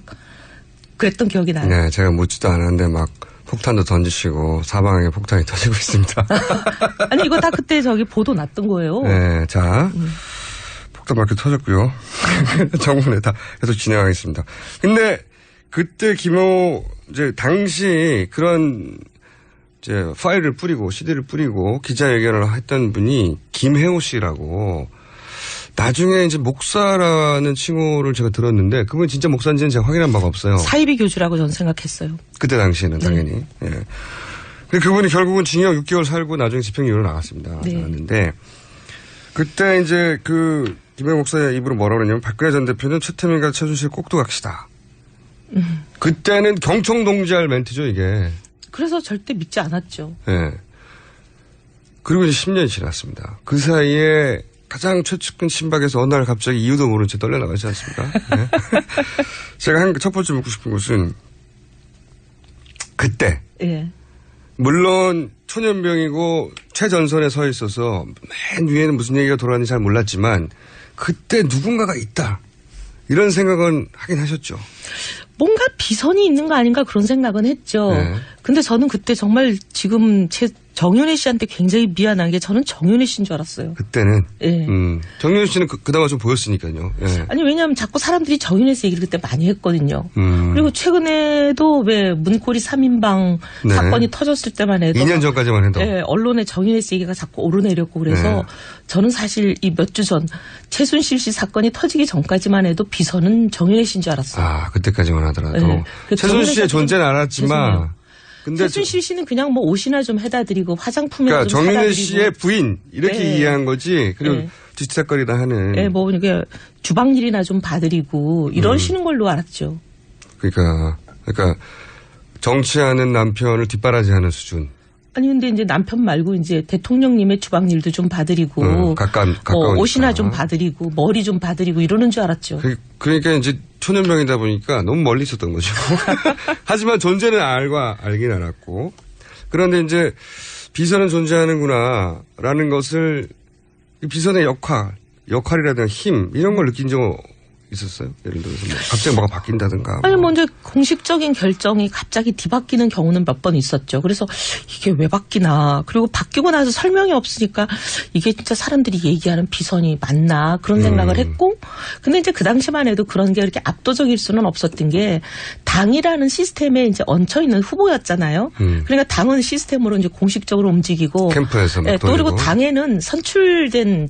그랬던 기억이 나요. 네, 제가 묻지도 않았는데 막 폭탄도 던지시고 사방에 폭탄이 터지고 있습니다. 아니 이거 다 그때 보도 났던 거예요. 네, 자 폭탄 막 이렇게 터졌고요. 정문에 다 계속 진행하겠습니다. 근데 그때 김호 당시 그런 파일을 뿌리고 CD를 뿌리고 기자회견을 했던 분이 김혜호 씨라고 나중에 이제 목사라는 칭호를 제가 들었는데 그분이 진짜 목사인지는 제가 확인한 바가 없어요. 사이비 교주라고 저는 생각했어요. 그때 당시에는 당연히. 예. 근데 그분이 결국은 징역 6개월 살고 나중에 집행유예로 나갔습니다. 나갔는데 그때 이제 김혜호 목사의 입으로 뭐라고 그랬냐면 박근혜 전 대표는 최태민과 최순실 꼭두각시다. 그때는 경청동지할 멘트죠 이게. 그래서 절대 믿지 않았죠. 네. 그리고 이제 10년이 지났습니다. 그 사이에 가장 최측근 친박에서 어느 날 갑자기 이유도 모른 채 떨려나가지 않습니까? 네. 제가 첫 번째 묻고 싶은 것은 그때. 물론 초년병이고 최전선에 서 있어서 맨 위에는 무슨 얘기가 돌아가는지 잘 몰랐지만 그때 누군가가 있다. 이런 생각은 하긴 하셨죠. 뭔가 비선이 있는 거 아닌가 그런 생각은 했죠. 근데 저는 그때 정말 지금 정윤혜 씨한테 굉장히 미안한 게 저는 정윤혜 씨인 줄 알았어요. 그때는. 예. 정윤혜 씨는 그나마 좀 보였으니까요. 예. 아니 왜냐하면 자꾸 사람들이 정윤혜 씨 얘기를 그때 많이 했거든요. 그리고 최근에도 왜 문고리 3인방 네. 사건이 터졌을 때만 해도 2년 전까지만 해도. 예, 언론에 정윤혜 씨 얘기가 자꾸 오르내렸고 그래서 네. 저는 사실 이 몇 주 전 최순실 씨 사건이 터지기 전까지만 해도 비서는 정윤혜 씨인 줄 알았어요. 아, 그때까지만 하더라도. 네. 최순실 씨의 존재는 알았지만. 근데 최순실 씨는 그냥 뭐 옷이나 좀 해다 드리고 화장품이나 그러니까 좀 사다 정윤혜 드리고. 씨의 부인 이렇게 네. 이해한 거지. 그리고 네. 뒤치다거리다 하는. 예, 뭐 이게 주방일이나 좀 봐드리고 이러시는 걸로 알았죠. 그러니까 정치하는 남편을 뒷바라지하는 수준. 아니 근데 이제 남편 말고 이제 대통령님의 주방일도 좀 봐드리고 가까우니까. 뭐 옷이나 좀 봐드리고 머리 좀 봐드리고 이러는 줄 알았죠. 그러니까 이제 초년병이다 보니까 너무 멀리 있었던 거죠. 하지만 존재는 알긴 알았고. 그런데 이제 비서는 존재하는구나라는 것을 비선의 역할이라든가 힘 이런 걸 느낀 적 있었어요? 예를 들어서 뭐 갑자기 뭐가 바뀐다든가. 아니 뭐 이제 공식적인 결정이 갑자기 뒤바뀌는 경우는 몇 번 있었죠. 그래서 이게 왜 바뀌나. 그리고 바뀌고 나서 설명이 없으니까 이게 진짜 사람들이 얘기하는 비선이 맞나 그런 생각을 했고. 근데 이제 그 당시만 해도 그런 게 그렇게 압도적일 수는 없었던 게 당이라는 시스템에 이제 얹혀 있는 후보였잖아요. 그러니까 당은 시스템으로 이제 공식적으로 움직이고. 캠프에서 막 또 그리고 당에는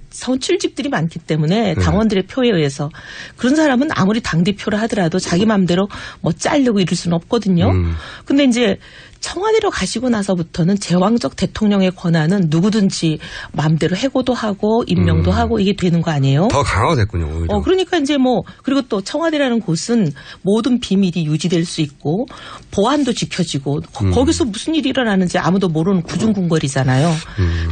선출직들이 많기 때문에 당원들의 표에 의해서 그런 사람은 아무리 당대표를 하더라도 자기 마음대로 뭐 자르고 이럴 수는 없거든요. 근데 이제 청와대로 가시고 나서부터는 제왕적 대통령의 권한은 누구든지 마음대로 해고도 하고 임명도 하고 이게 되는 거 아니에요? 더 강화됐군요. 오히려. 그러니까 이제 뭐 그리고 또 청와대라는 곳은 모든 비밀이 유지될 수 있고 보안도 지켜지고 거기서 무슨 일이 일어나는지 아무도 모르는 구중궁궐이잖아요.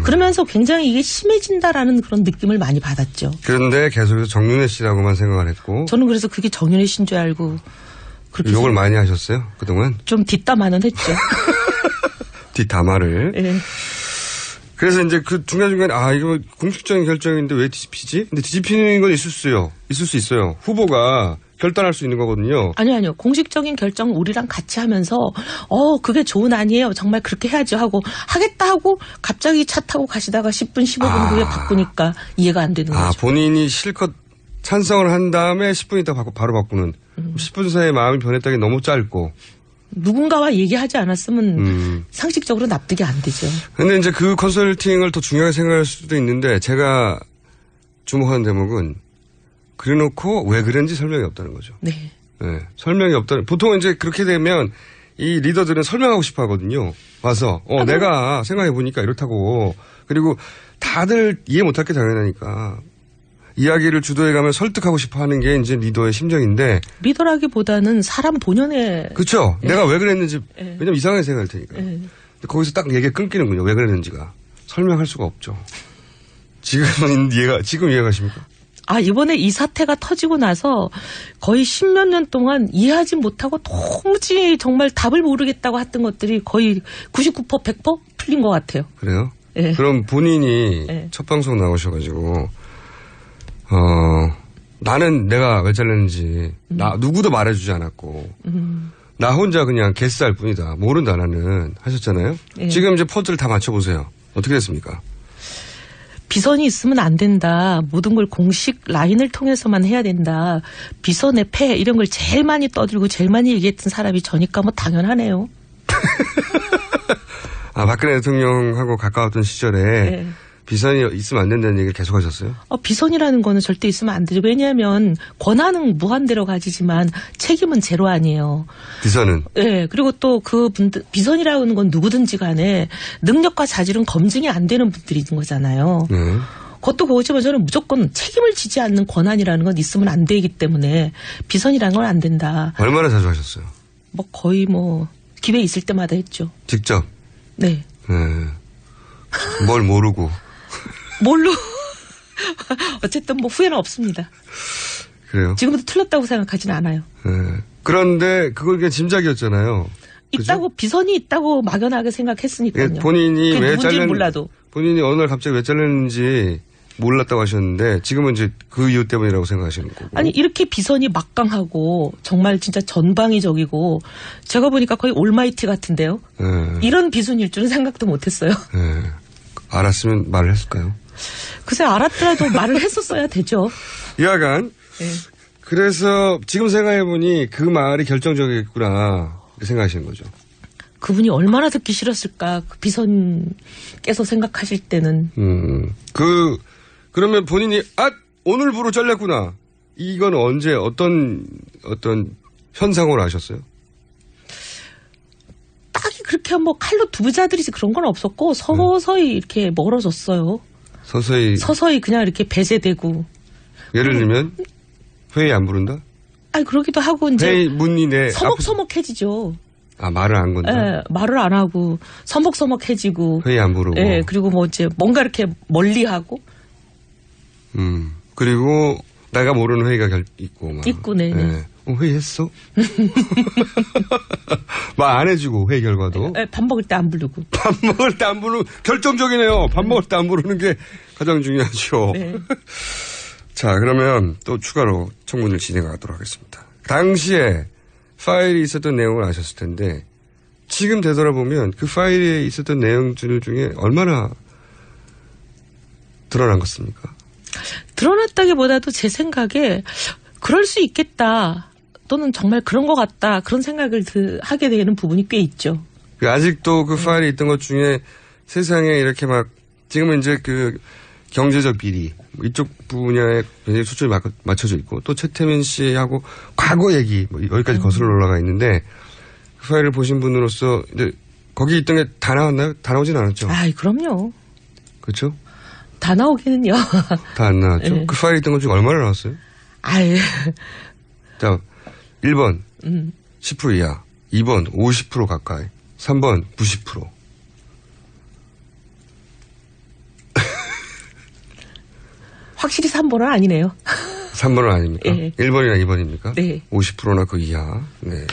그러면서 굉장히 이게 심해진다라는 그런 느낌을 많이 받았죠. 그런데 계속해서 정윤혜 씨라고만 생각을 했고. 저는 그래서 그게 정윤혜 씨인 줄 알고. 욕을 많이 하셨어요? 그동안? 좀 뒷담화는 했죠. 뒷담화를. 네. 그래서 이제 그 중간중간에 이거 공식적인 결정인데 왜 뒤집히지? 근데 뒤집히는 건 있을 수 있어요. 후보가 결단할 수 있는 거거든요. 아니요. 공식적인 결정 우리랑 같이 하면서 그게 좋은 아니에요. 정말 그렇게 해야죠 하고 하겠다 하고 갑자기 차 타고 가시다가 10분 15분 후에 바꾸니까 이해가 안 되는 거죠. 본인이 실컷 찬성을 한 다음에 10분 있다 바로 바꾸는. 10분 사이에 마음이 변했다기 너무 짧고. 누군가와 얘기하지 않았으면 상식적으로 납득이 안 되죠. 근데 이제 그 컨설팅을 더 중요하게 생각할 수도 있는데 제가 주목하는 대목은 그래놓고 왜 그런지 설명이 없다는 거죠. 네. 설명이 없다는. 보통 이제 그렇게 되면 이 리더들은 설명하고 싶어 하거든요. 와서 내가 생각해보니까 이렇다고. 그리고 다들 이해 못할 게 당연하니까. 이야기를 주도해가면 설득하고 싶어 하는 게 이제 리더의 심정인데. 리더라기보다는 사람 본연의. 그렇죠. 내가 왜 그랬는지. 왜냐면 이상하게 생각할 테니까. 거기서 딱 얘기가 끊기는군요. 왜 그랬는지가. 설명할 수가 없죠. 지금 이해가십니까? 이번에 이 사태가 터지고 나서 거의 10몇 년 동안 이해하지 못하고 도무지 정말 답을 모르겠다고 했던 것들이 거의 99% 100% 풀린 것 같아요. 그래요? 네. 그럼 본인이 첫 방송 나오셔가지고 나는 내가 왜 잘렸는지 누구도 말해주지 않았고 나 혼자 그냥 개쌀 뿐이다. 모른다 나는 하셨잖아요. 지금 이제 퍼즐을 다 맞춰보세요. 어떻게 됐습니까? 비선이 있으면 안 된다. 모든 걸 공식 라인을 통해서만 해야 된다. 비선의 패 이런 걸 제일 많이 떠들고 제일 많이 얘기했던 사람이 저니까 뭐 당연하네요. 박근혜 대통령하고 가까웠던 시절에 비선이 있으면 안 된다는 얘기를 계속 하셨어요? 비선이라는 거는 절대 있으면 안 되죠. 왜냐하면 권한은 무한대로 가지지만 책임은 제로 아니에요. 비선은? 네. 그리고 또 그분들, 비선이라는 건 누구든지 간에 능력과 자질은 검증이 안 되는 분들이 있는 거잖아요. 그것도 그거지만 저는 무조건 책임을 지지 않는 권한이라는 건 있으면 안 되기 때문에 비선이라는 건 안 된다. 얼마나 자주 하셨어요? 거의 기회 있을 때마다 했죠. 직접? 네. 뭘 모르고. 뭘로? 어쨌든 후회는 없습니다. 그래요? 지금부터 틀렸다고 생각하지는 않아요. 그런데 그걸 그냥 짐작이었잖아요. 있다고 그죠? 비선이 있다고 막연하게 생각했으니까요. 본인이 왜 몰라도. 본인이 어느 날 갑자기 왜 잘렸는지 몰랐다고 하셨는데 지금은 이제 그 이유 때문이라고 생각하시는 거고. 아니 이렇게 비선이 막강하고 정말 진짜 전방위적이고 제가 보니까 거의 올마이티 같은데요. 네. 이런 비순일 줄은 생각도 못했어요. 네. 알았으면 말을 했을까요? 글쎄 알았더라도 말을 했었어야 되죠. 여하간 네. 그래서 지금 생각해보니 그 말이 결정적이겠구나 생각하시는 거죠. 그분이 얼마나 듣기 싫었을까 그 비선께서 생각하실 때는. 그러면 본인이 오늘부로 잘렸구나. 이건 언제 어떤 현상으로 아셨어요? 딱히 그렇게 뭐 칼로 두부자들이지 그런 건 없었고 서서히 이렇게 멀어졌어요. 서서히 그냥 이렇게 배제되고. 예를 들면 회의 안 부른다? 아니 그러기도 하고 이제 회의 문의 내 서먹서먹해지죠. 말을 안 건다? 네, 말을 안 하고 서먹서먹해지고. 회의 안 부르고. 네, 그리고 뭐 이제 뭔가 이렇게 멀리하고. 그리고 내가 모르는 회의가 있고. 있고, 네. 네. 회의했어? 말 안 해주고 회의 결과도. 네, 밥 먹을 때 안 부르고. 밥 먹을 때 안 부르는 결정적이네요. 밥 먹을 때 안 부르는 게 가장 중요하죠. 네. 자, 그러면 또 추가로 청문을 진행하도록 하겠습니다. 당시에 파일이 있었던 내용을 아셨을 텐데 지금 되돌아보면 그 파일에 있었던 내용들 중에 얼마나 드러난 것입니까? 드러났다기보다도 제 생각에 그럴 수 있겠다 또는 정말 그런 것 같다 그런 생각을 하게 되는 부분이 꽤 있죠. 아직도 그 파일이 있던 것 중에 세상에 이렇게 막 지금은 이제 그 경제적 비리 이쪽 분야에 굉장히 초점이 맞춰져 있고 또 최태민 씨하고 과거 얘기 여기까지 거슬러 올라가 있는데 그 파일을 보신 분으로서 이제 거기 있던 게 다 나왔나요? 다 나오진 않았죠? 그럼요. 그렇죠? 다 나오기는요. 다 안 나왔죠? 네. 그 파일에 있던 것 중에 얼마나 나왔어요? 자, 1번 10% 이하, 2번 50% 가까이, 3번 90%. 확실히 3번은 아니네요. 3번은 아닙니까? 네. 1번이나 2번입니까? 네. 50%나 그 이하. 네.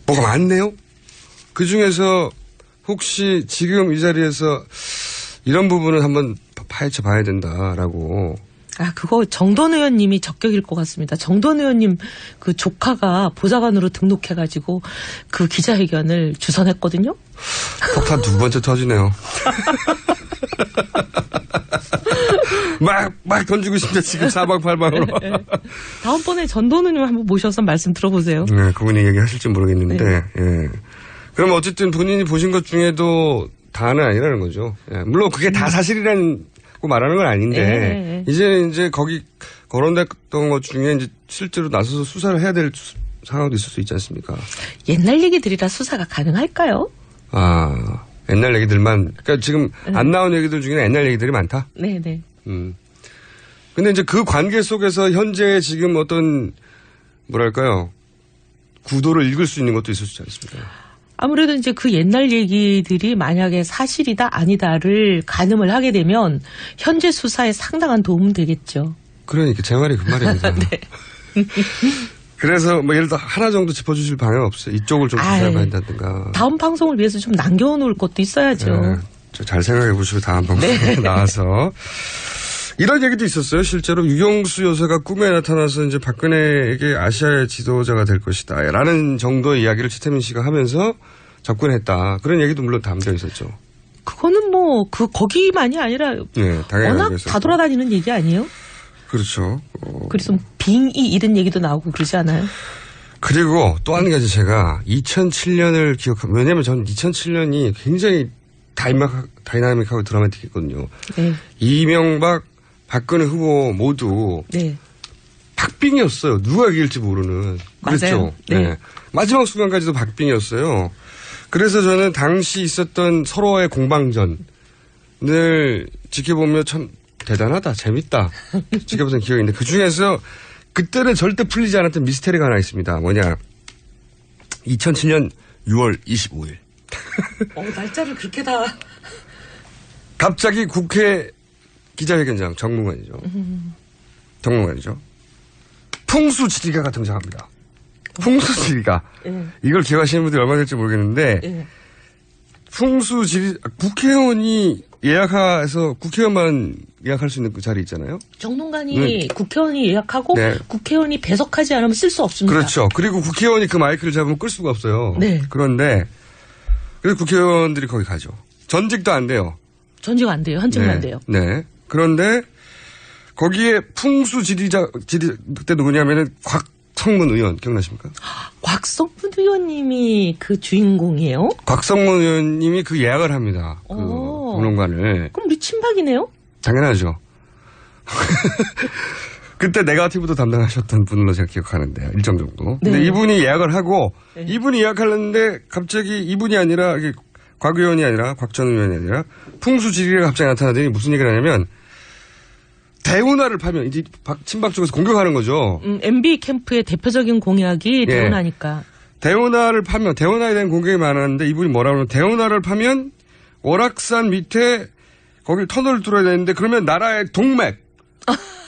뭐가 많네요? 그 중에서 혹시 지금 이 자리에서 이런 부분은 한번 파헤쳐 봐야 된다라고. 그거 정돈 의원님이 적격일 것 같습니다. 정돈 의원님 그 조카가 보좌관으로 등록해가지고 그 기자회견을 주선했거든요. 폭탄 두 번째 터지네요. 막 던지고 싶다, 지금 사방팔방으로. 네. 다음번에 전돈 의원님 한번 모셔서 말씀 들어보세요. 네, 그분이 얘기하실지 모르겠는데, 네. 예. 그럼 어쨌든 본인이 보신 것 중에도 다는 아니라는 거죠. 예. 물론 그게 다 사실이라고 말하는 건 아닌데, 이제 거기 거론됐던 것 중에 이제 실제로 나서서 수사를 해야 될 상황도 있을 수 있지 않습니까? 옛날 얘기들이라 수사가 가능할까요? 옛날 얘기들만, 그러니까 지금 안 나온 얘기들 중에는 옛날 얘기들이 많다? 네네. 근데 이제 그 관계 속에서 현재 지금 어떤, 뭐랄까요, 구도를 읽을 수 있는 것도 있을 수 있지 않습니까? 아무래도 이제 그 옛날 얘기들이 만약에 사실이다 아니다를 가늠을 하게 되면 현재 수사에 상당한 도움은 되겠죠. 그러니까 제 말이 그 말입니다. 네. 그래서 뭐 예를 들어 하나 정도 짚어주실 방향 없어요? 이쪽을 좀 조사해봐야 한다든가. 다음 방송을 위해서 좀 남겨놓을 것도 있어야죠. 네, 잘 생각해 보시고 다음 방송에 나와서. 이런 얘기도 있었어요. 실제로 유경수 여사가 꿈에 나타나서 이제 박근혜에게 아시아의 지도자가 될 것이다. 라는 정도의 이야기를 최태민 씨가 하면서 접근했다. 그런 얘기도 물론 담겨 있었죠. 그거는 뭐, 거기만이 아니라. 네, 당연히. 워낙 다 돌아다니는 얘기 아니에요? 그렇죠. 그래서 빙이 이런 얘기도 나오고 그러지 않아요? 그리고 또 한 가지 제가 2007년을 기억합니다. 왜냐면 저는 2007년이 굉장히 다이나믹하고 드라마틱했거든요. 네. 이명박, 박근혜 후보 모두 네. 박빙이었어요. 누가 이길지 모르는. 그렇죠. 네. 마지막 순간까지도 박빙이었어요. 그래서 저는 당시 있었던 서로의 공방전을 지켜보며 참 대단하다, 재밌다 지켜보던 기억이 있는데 그중에서 그때는 절대 풀리지 않았던 미스테리가 하나 있습니다. 뭐냐. 2007년 6월 25일. 날짜를 그렇게 다. 갑자기 국회 기자회견장 정무관이죠. 풍수지리가가 등장합니다. 풍수지리가. 이걸 기억하시는 분들이 얼마나 될지 모르겠는데 풍수지리 국회의원이 예약해서 국회의원만 예약할 수 있는 그 자리 있잖아요. 정론관이 국회의원이 예약하고 국회의원이 배석하지 않으면 쓸 수 없습니다. 그렇죠. 그리고 국회의원이 그 마이크를 잡으면 끌 수가 없어요. 네. 그런데 그래서 국회의원들이 거기 가죠. 전직도 안 돼요. 전직 안 돼요. 현직만 안 돼요. 네. 그런데 거기에 풍수 지리자 그때 누구냐면은 곽성문 의원 기억나십니까? 곽성문 의원님이 그 주인공이에요? 곽성문 의원님이 그 예약을 합니다. 그 공론관을. 그럼 우리 친박이네요? 당연하죠. 그때 네거티브도 담당하셨던 분으로 제가 기억하는데 일정 정도. 네. 근데 이분이 예약을 하고 이분이 예약하려는데 갑자기 이분이 아니라 곽 의원이 아니라 곽 전 의원이 아니라 풍수 지리가 갑자기 나타나더니 무슨 얘기를 하냐면 대운하를 파면 이제 친박 쪽에서 공격하는 거죠. MB 캠프의 대표적인 공약이 대운하니까. 대운하를 파면 대운하에 대한 공격이 많았는데 이분이 뭐라고 하면 대운하를 파면 월악산 밑에 거길 터널을 뚫어야 되는데 그러면 나라의 동맥,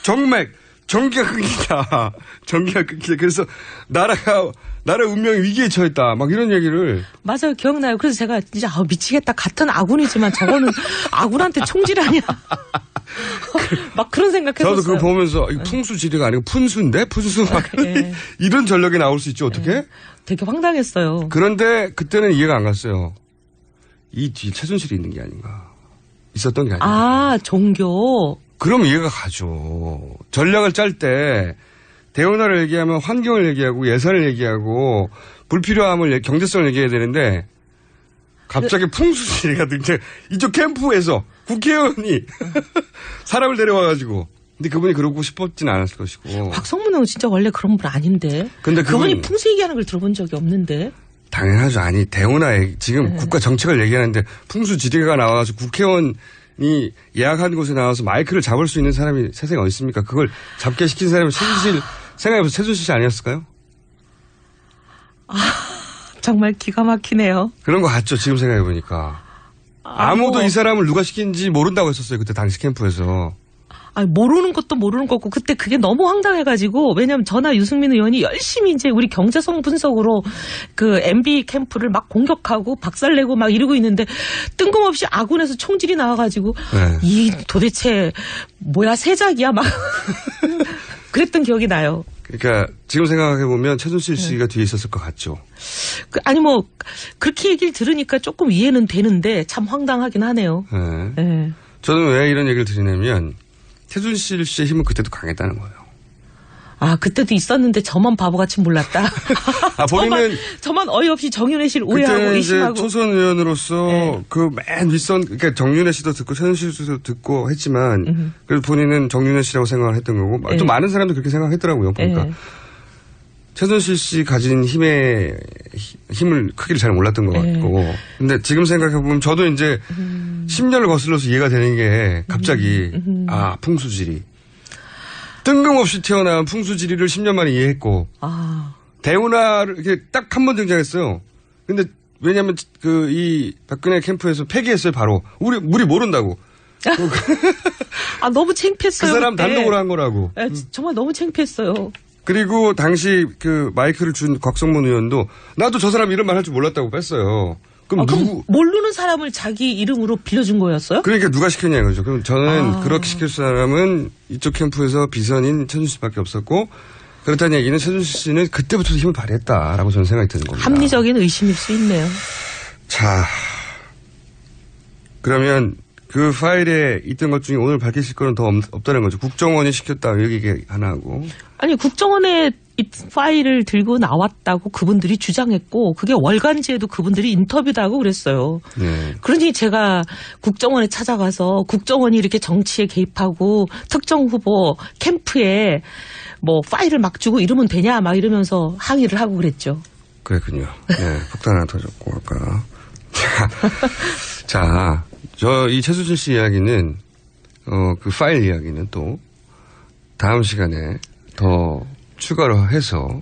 정맥, 전기가 끊긴다. 전기가 끊긴다. 그래서 나라의 운명이 위기에 처했다. 막 이런 얘기를. 맞아요. 기억나요. 그래서 제가 진짜 미치겠다. 같은 아군이지만 저거는 아군한테 총질 아니야. 막 그런 생각했었어요. 저도 그거 보면서 풍수지리가 아니고 푼수인데? 푼수 막 이런 전력이 나올 수 있죠. 어떻게? 되게 황당했어요. 그런데 그때는 이해가 안 갔어요. 이 뒤에 최순실이 있는 게 아닌가. 있었던 게 아닌가. 아, 종교. 그럼 이해가 가죠. 전략을 짤 때 대운하를 얘기하면 환경을 얘기하고 예산을 얘기하고 불필요함을 경제성을 얘기해야 되는데 갑자기 풍수지리가 등장. 이쪽 캠프에서 국회의원이 사람을 데려와가지고. 근데 그분이 그러고 싶었진 않았을 것이고. 곽성문 의원 진짜 원래 그런 분 아닌데. 근데 그분이 풍수 얘기하는 걸 들어본 적이 없는데. 당연하죠. 아니 대운하에 지금 국가 정책을 얘기하는데 풍수지리가 나와서 국회의원이 예약한 곳에 나와서 마이크를 잡을 수 있는 사람이 세상에 어디 있습니까? 그걸 잡게 시킨 사람이 최순실 생각해보세요. 최순실 씨 아니었을까요? 정말 기가 막히네요. 그런 거 같죠. 지금 생각해보니까. 아무도 이 사람을 누가 시킨지 모른다고 했었어요. 그때 당시 캠프에서. 모르는 것도 모르는 거고 그때 그게 너무 황당해가지고 왜냐면 저나 유승민 의원이 열심히 이제 우리 경제성 분석으로 그 MB 캠프를 막 공격하고 박살내고 막 이러고 있는데 뜬금없이 아군에서 총질이 나와가지고 이 도대체 뭐야 세작이야 막 그랬던 기억이 나요. 그러니까 지금 생각해보면 최순실 씨가 뒤에 있었을 것 같죠. 아니 뭐 그렇게 얘기를 들으니까 조금 이해는 되는데 참 황당하긴 하네요. 네. 저는 왜 이런 얘기를 드리냐면 최순실 씨의 힘은 그때도 강했다는 거예요. 그때도 있었는데 저만 바보같이 몰랐다. 본인은 저만 어이없이 정윤회 씨를 오해하고 의심하고. 이제 초선 의원으로서 그 맨 윗선 그러니까 정윤회 씨도 듣고 최순실 씨도 듣고 했지만 그래도 본인은 정윤회 씨라고 생각을 했던 거고 또 많은 사람도 그렇게 생각했더라고요. 보니까 최순실 씨 가진 힘을 크기를 잘 몰랐던 것 같고. 근데 지금 생각해보면 저도 이제 10년을 거슬러서 이해가 되는 게 갑자기 풍수지리. 뜬금없이 태어난 풍수지리를 10년 만에 이해했고. 대운하를 이렇게 딱 한 번 등장했어요. 근데 왜냐면 이 박근혜 캠프에서 폐기했어요 바로. 우리 모른다고. 너무 창피했어요. 그 사람 그때. 단독으로 한 거라고. 정말 너무 창피했어요. 그리고 당시 그 마이크를 준 곽성문 의원도 나도 저 사람 이런 말 할 줄 몰랐다고 뺐어요. 그럼 모르는 사람을 자기 이름으로 빌려준 거였어요? 그러니까 누가 시켰냐 이거죠. 그럼 저는 그렇게 시킬 사람은 이쪽 캠프에서 비선인 최순실 씨밖에 없었고 그렇다는 얘기는 최순실 씨는 그때부터 힘을 발휘했다라고 저는 생각이 드는 겁니다. 합리적인 의심일 수 있네요. 자, 그러면 그 파일에 있던 것 중에 오늘 밝히실 거는 더 없다는 거죠. 국정원이 시켰다 여기 하나 하고. 아니 국정원에 이 파일을 들고 나왔다고 그분들이 주장했고 그게 월간지에도 그분들이 인터뷰도 하고 그랬어요. 그러니 제가 국정원에 찾아가서 국정원이 이렇게 정치에 개입하고 특정 후보 캠프에 뭐 파일을 막 주고 이러면 되냐 막 이러면서 항의를 하고 그랬죠. 그랬군요. 폭탄 하나 터졌고 아까. 자, 이 최순실 씨 이야기는 그 파일 이야기는 또 다음 시간에 더 추가로 해서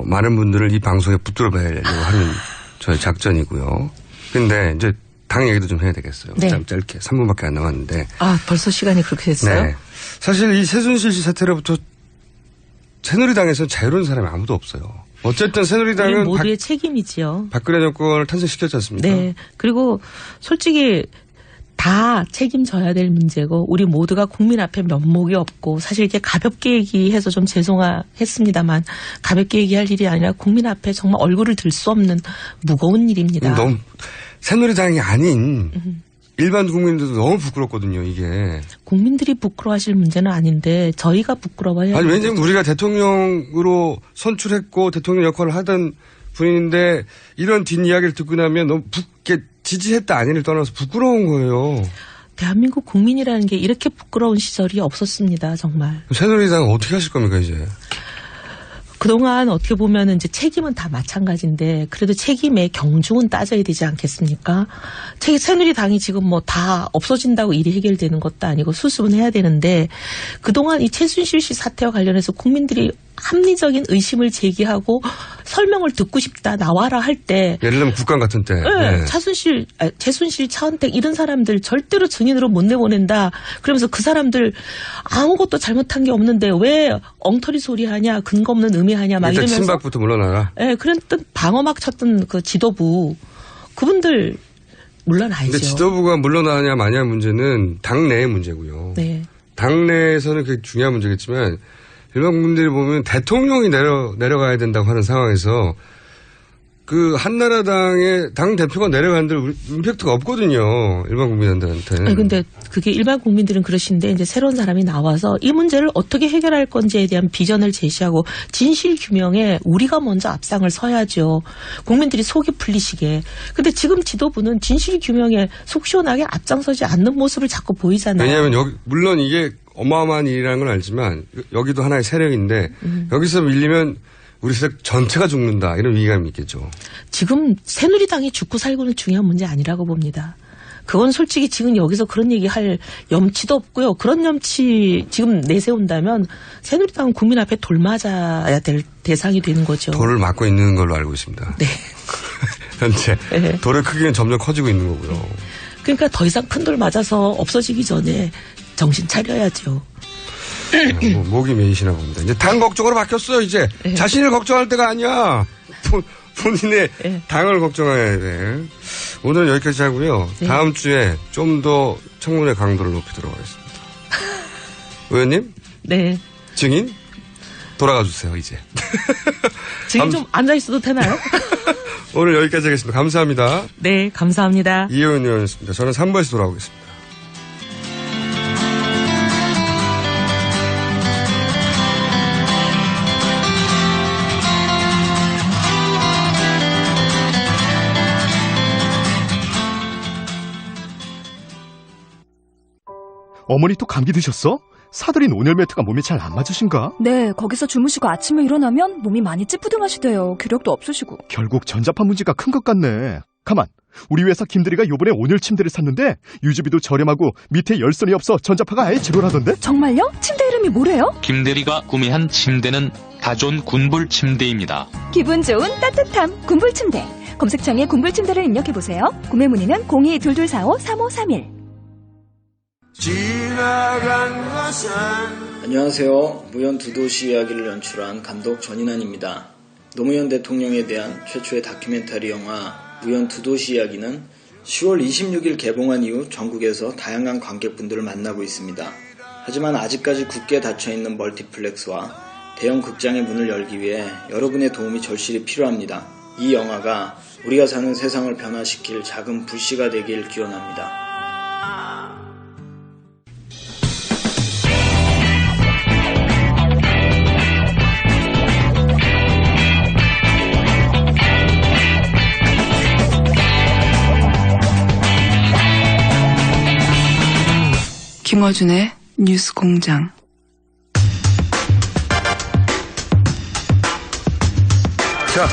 많은 분들을 이 방송에 붙들어 뵈려고 하는 저의 작전이고요. 근데 이제 당 얘기도 좀 해야 되겠어요. 짧게 3분밖에 안 남았는데. 벌써 시간이 그렇게 됐어요? 네. 사실 이 최순실 씨 사태로부터 새누리당에서는 자유로운 사람이 아무도 없어요. 어쨌든 새누리당은 모두의 책임이지요. 박근혜 정권을 탄생시켰지 않습니까? 네. 그리고 솔직히 다 책임져야 될 문제고 우리 모두가 국민 앞에 면목이 없고 사실 이게 가볍게 얘기해서 좀 죄송했습니다만 가볍게 얘기할 일이 아니라 국민 앞에 정말 얼굴을 들 수 없는 무거운 일입니다. 너무 새누리당이 아닌 일반 국민들도 너무 부끄럽거든요, 이게. 국민들이 부끄러워하실 문제는 아닌데 저희가 부끄러워해야 아니, 왜냐면 우리가 대통령으로 선출했고 대통령 역할을 하던 분인데 이런 뒷이야기를 듣고 나면 너무 지지했다 아니를 떠나서 부끄러운 거예요. 대한민국 국민이라는 게 이렇게 부끄러운 시절이 없었습니다, 정말. 새누리당은 어떻게 하실 겁니까, 이제? 그동안 어떻게 보면 이제 책임은 다 마찬가지인데 그래도 책임의 경중은 따져야 되지 않겠습니까? 새누리당이 지금 뭐 다 없어진다고 일이 해결되는 것도 아니고 수습은 해야 되는데 그동안 이 최순실 씨 사태와 관련해서 국민들이 합리적인 의심을 제기하고 설명을 듣고 싶다 나와라 할 때 예를 들면 국감 같은 때 네. 최순실 차은택 이런 사람들 절대로 증인으로 못 내보낸다 그러면서 그 사람들 아무것도 잘못한 게 없는데 왜 엉터리 소리하냐 근거 없는 의미하냐 막 이러면서 친박부터 물러나라. 네, 그랬던 방어막 쳤던 그 지도부 그분들 물러나야죠. 근데 지도부가 물러나냐 마냐 문제는 당내의 문제고요. 네. 당내에서는 그게 중요한 문제겠지만 일반 국민들이 보면 대통령이 내려가야 된다고 하는 상황에서 그 한나라당의 당 대표가 내려간들 임팩트가 없거든요. 일반 국민들한테는. 아니 근데 그게 일반 국민들은 그러신데 이제 새로운 사람이 나와서 이 문제를 어떻게 해결할 건지에 대한 비전을 제시하고 진실 규명에 우리가 먼저 앞장을 서야죠. 국민들이 속이 풀리시게. 근데 지금 지도부는 진실 규명에 속 시원하게 앞장서지 않는 모습을 자꾸 보이잖아요. 왜냐하면 물론 이게 어마어마한 일이라는 건 알지만 여기도 하나의 세력인데 여기서 밀리면 우리 세력 전체가 죽는다 이런 위기감이 있겠죠. 지금 새누리당이 죽고 살고는 중요한 문제 아니라고 봅니다. 그건 솔직히 지금 여기서 그런 얘기할 염치도 없고요. 그런 염치 지금 내세운다면 새누리당은 국민 앞에 돌 맞아야 될 대상이 되는 거죠. 돌을 맞고 있는 걸로 알고 있습니다. 네. 현재 네. 돌의 크기는 점점 커지고 있는 거고요. 그러니까 더 이상 큰 돌 맞아서 없어지기 전에 정신 차려야죠. 목이 메이시나 봅니다. 이제 당 걱정으로 바뀌었어요, 이제. 네. 자신을 걱정할 때가 아니야. 본인의 네. 당을 걱정해야 돼. 오늘은 여기까지 하고요. 네. 다음 주에 좀 더 청문회 강도를 높이도록 하겠습니다. 의원님? 네. 증인? 돌아가 주세요, 이제. 지금 좀 앉아있어도 되나요? 오늘 여기까지 하겠습니다. 감사합니다. 네, 감사합니다. 이혜원 의원이었습니다. 저는 3부에서 돌아오겠습니다. 어머니 또 감기 드셨어? 사들인 온열 매트가 몸에 잘 안 맞으신가? 네, 거기서 주무시고 아침에 일어나면 몸이 많이 찌뿌둥하시대요. 기력도 없으시고. 결국 전자파 문제가 큰 것 같네. 가만, 우리 회사 김대리가 요번에 온열 침대를 샀는데 유지비도 저렴하고 밑에 열선이 없어 전자파가 아예 제로라던데? 정말요? 침대 이름이 뭐래요? 김대리가 구매한 침대는 다존 군불 침대입니다. 기분 좋은 따뜻함 군불 침대. 검색창에 군불 침대를 입력해보세요. 구매 문의는 02-2245-3531. 지나간 것은 안녕하세요. 무연 두 도시 이야기를 연출한 감독 전인환입니다. 노무현 대통령에 대한 최초의 다큐멘터리 영화 무연 두 도시 이야기는 10월 26일 개봉한 이후 전국에서 다양한 관객분들을 만나고 있습니다. 하지만 아직까지 굳게 닫혀있는 멀티플렉스와 대형 극장의 문을 열기 위해 여러분의 도움이 절실히 필요합니다. 이 영화가 우리가 사는 세상을 변화시킬 작은 불씨가 되길 기원합니다. 김어준의 뉴스공장. 자,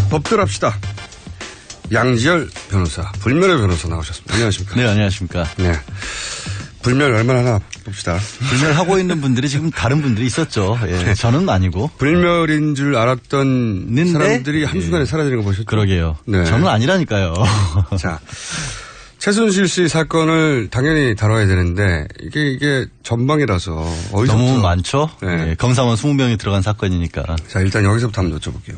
법들 합시다. 양지열 변호사, 불멸의 변호사 나오셨습니다. 안녕하십니까? 네, 안녕하십니까? 네. 불멸 얼마나 하나 봅시다. 불멸하고 있는 분들이 지금 다른 분들이 있었죠. 예, 네. 저는 아니고. 불멸인 줄 알았던 사람들이 한순간에 사라지는 거 보셨죠? 그러게요. 네. 저는 아니라니까요. 자, 최순실 씨 사건을 당연히 다뤄야 되는데 이게 전방이라서 어디서부터 너무 많죠. 네. 예, 검사원 20명이 들어간 사건이니까. 자, 일단 여기서부터 한번 여쭤볼게요.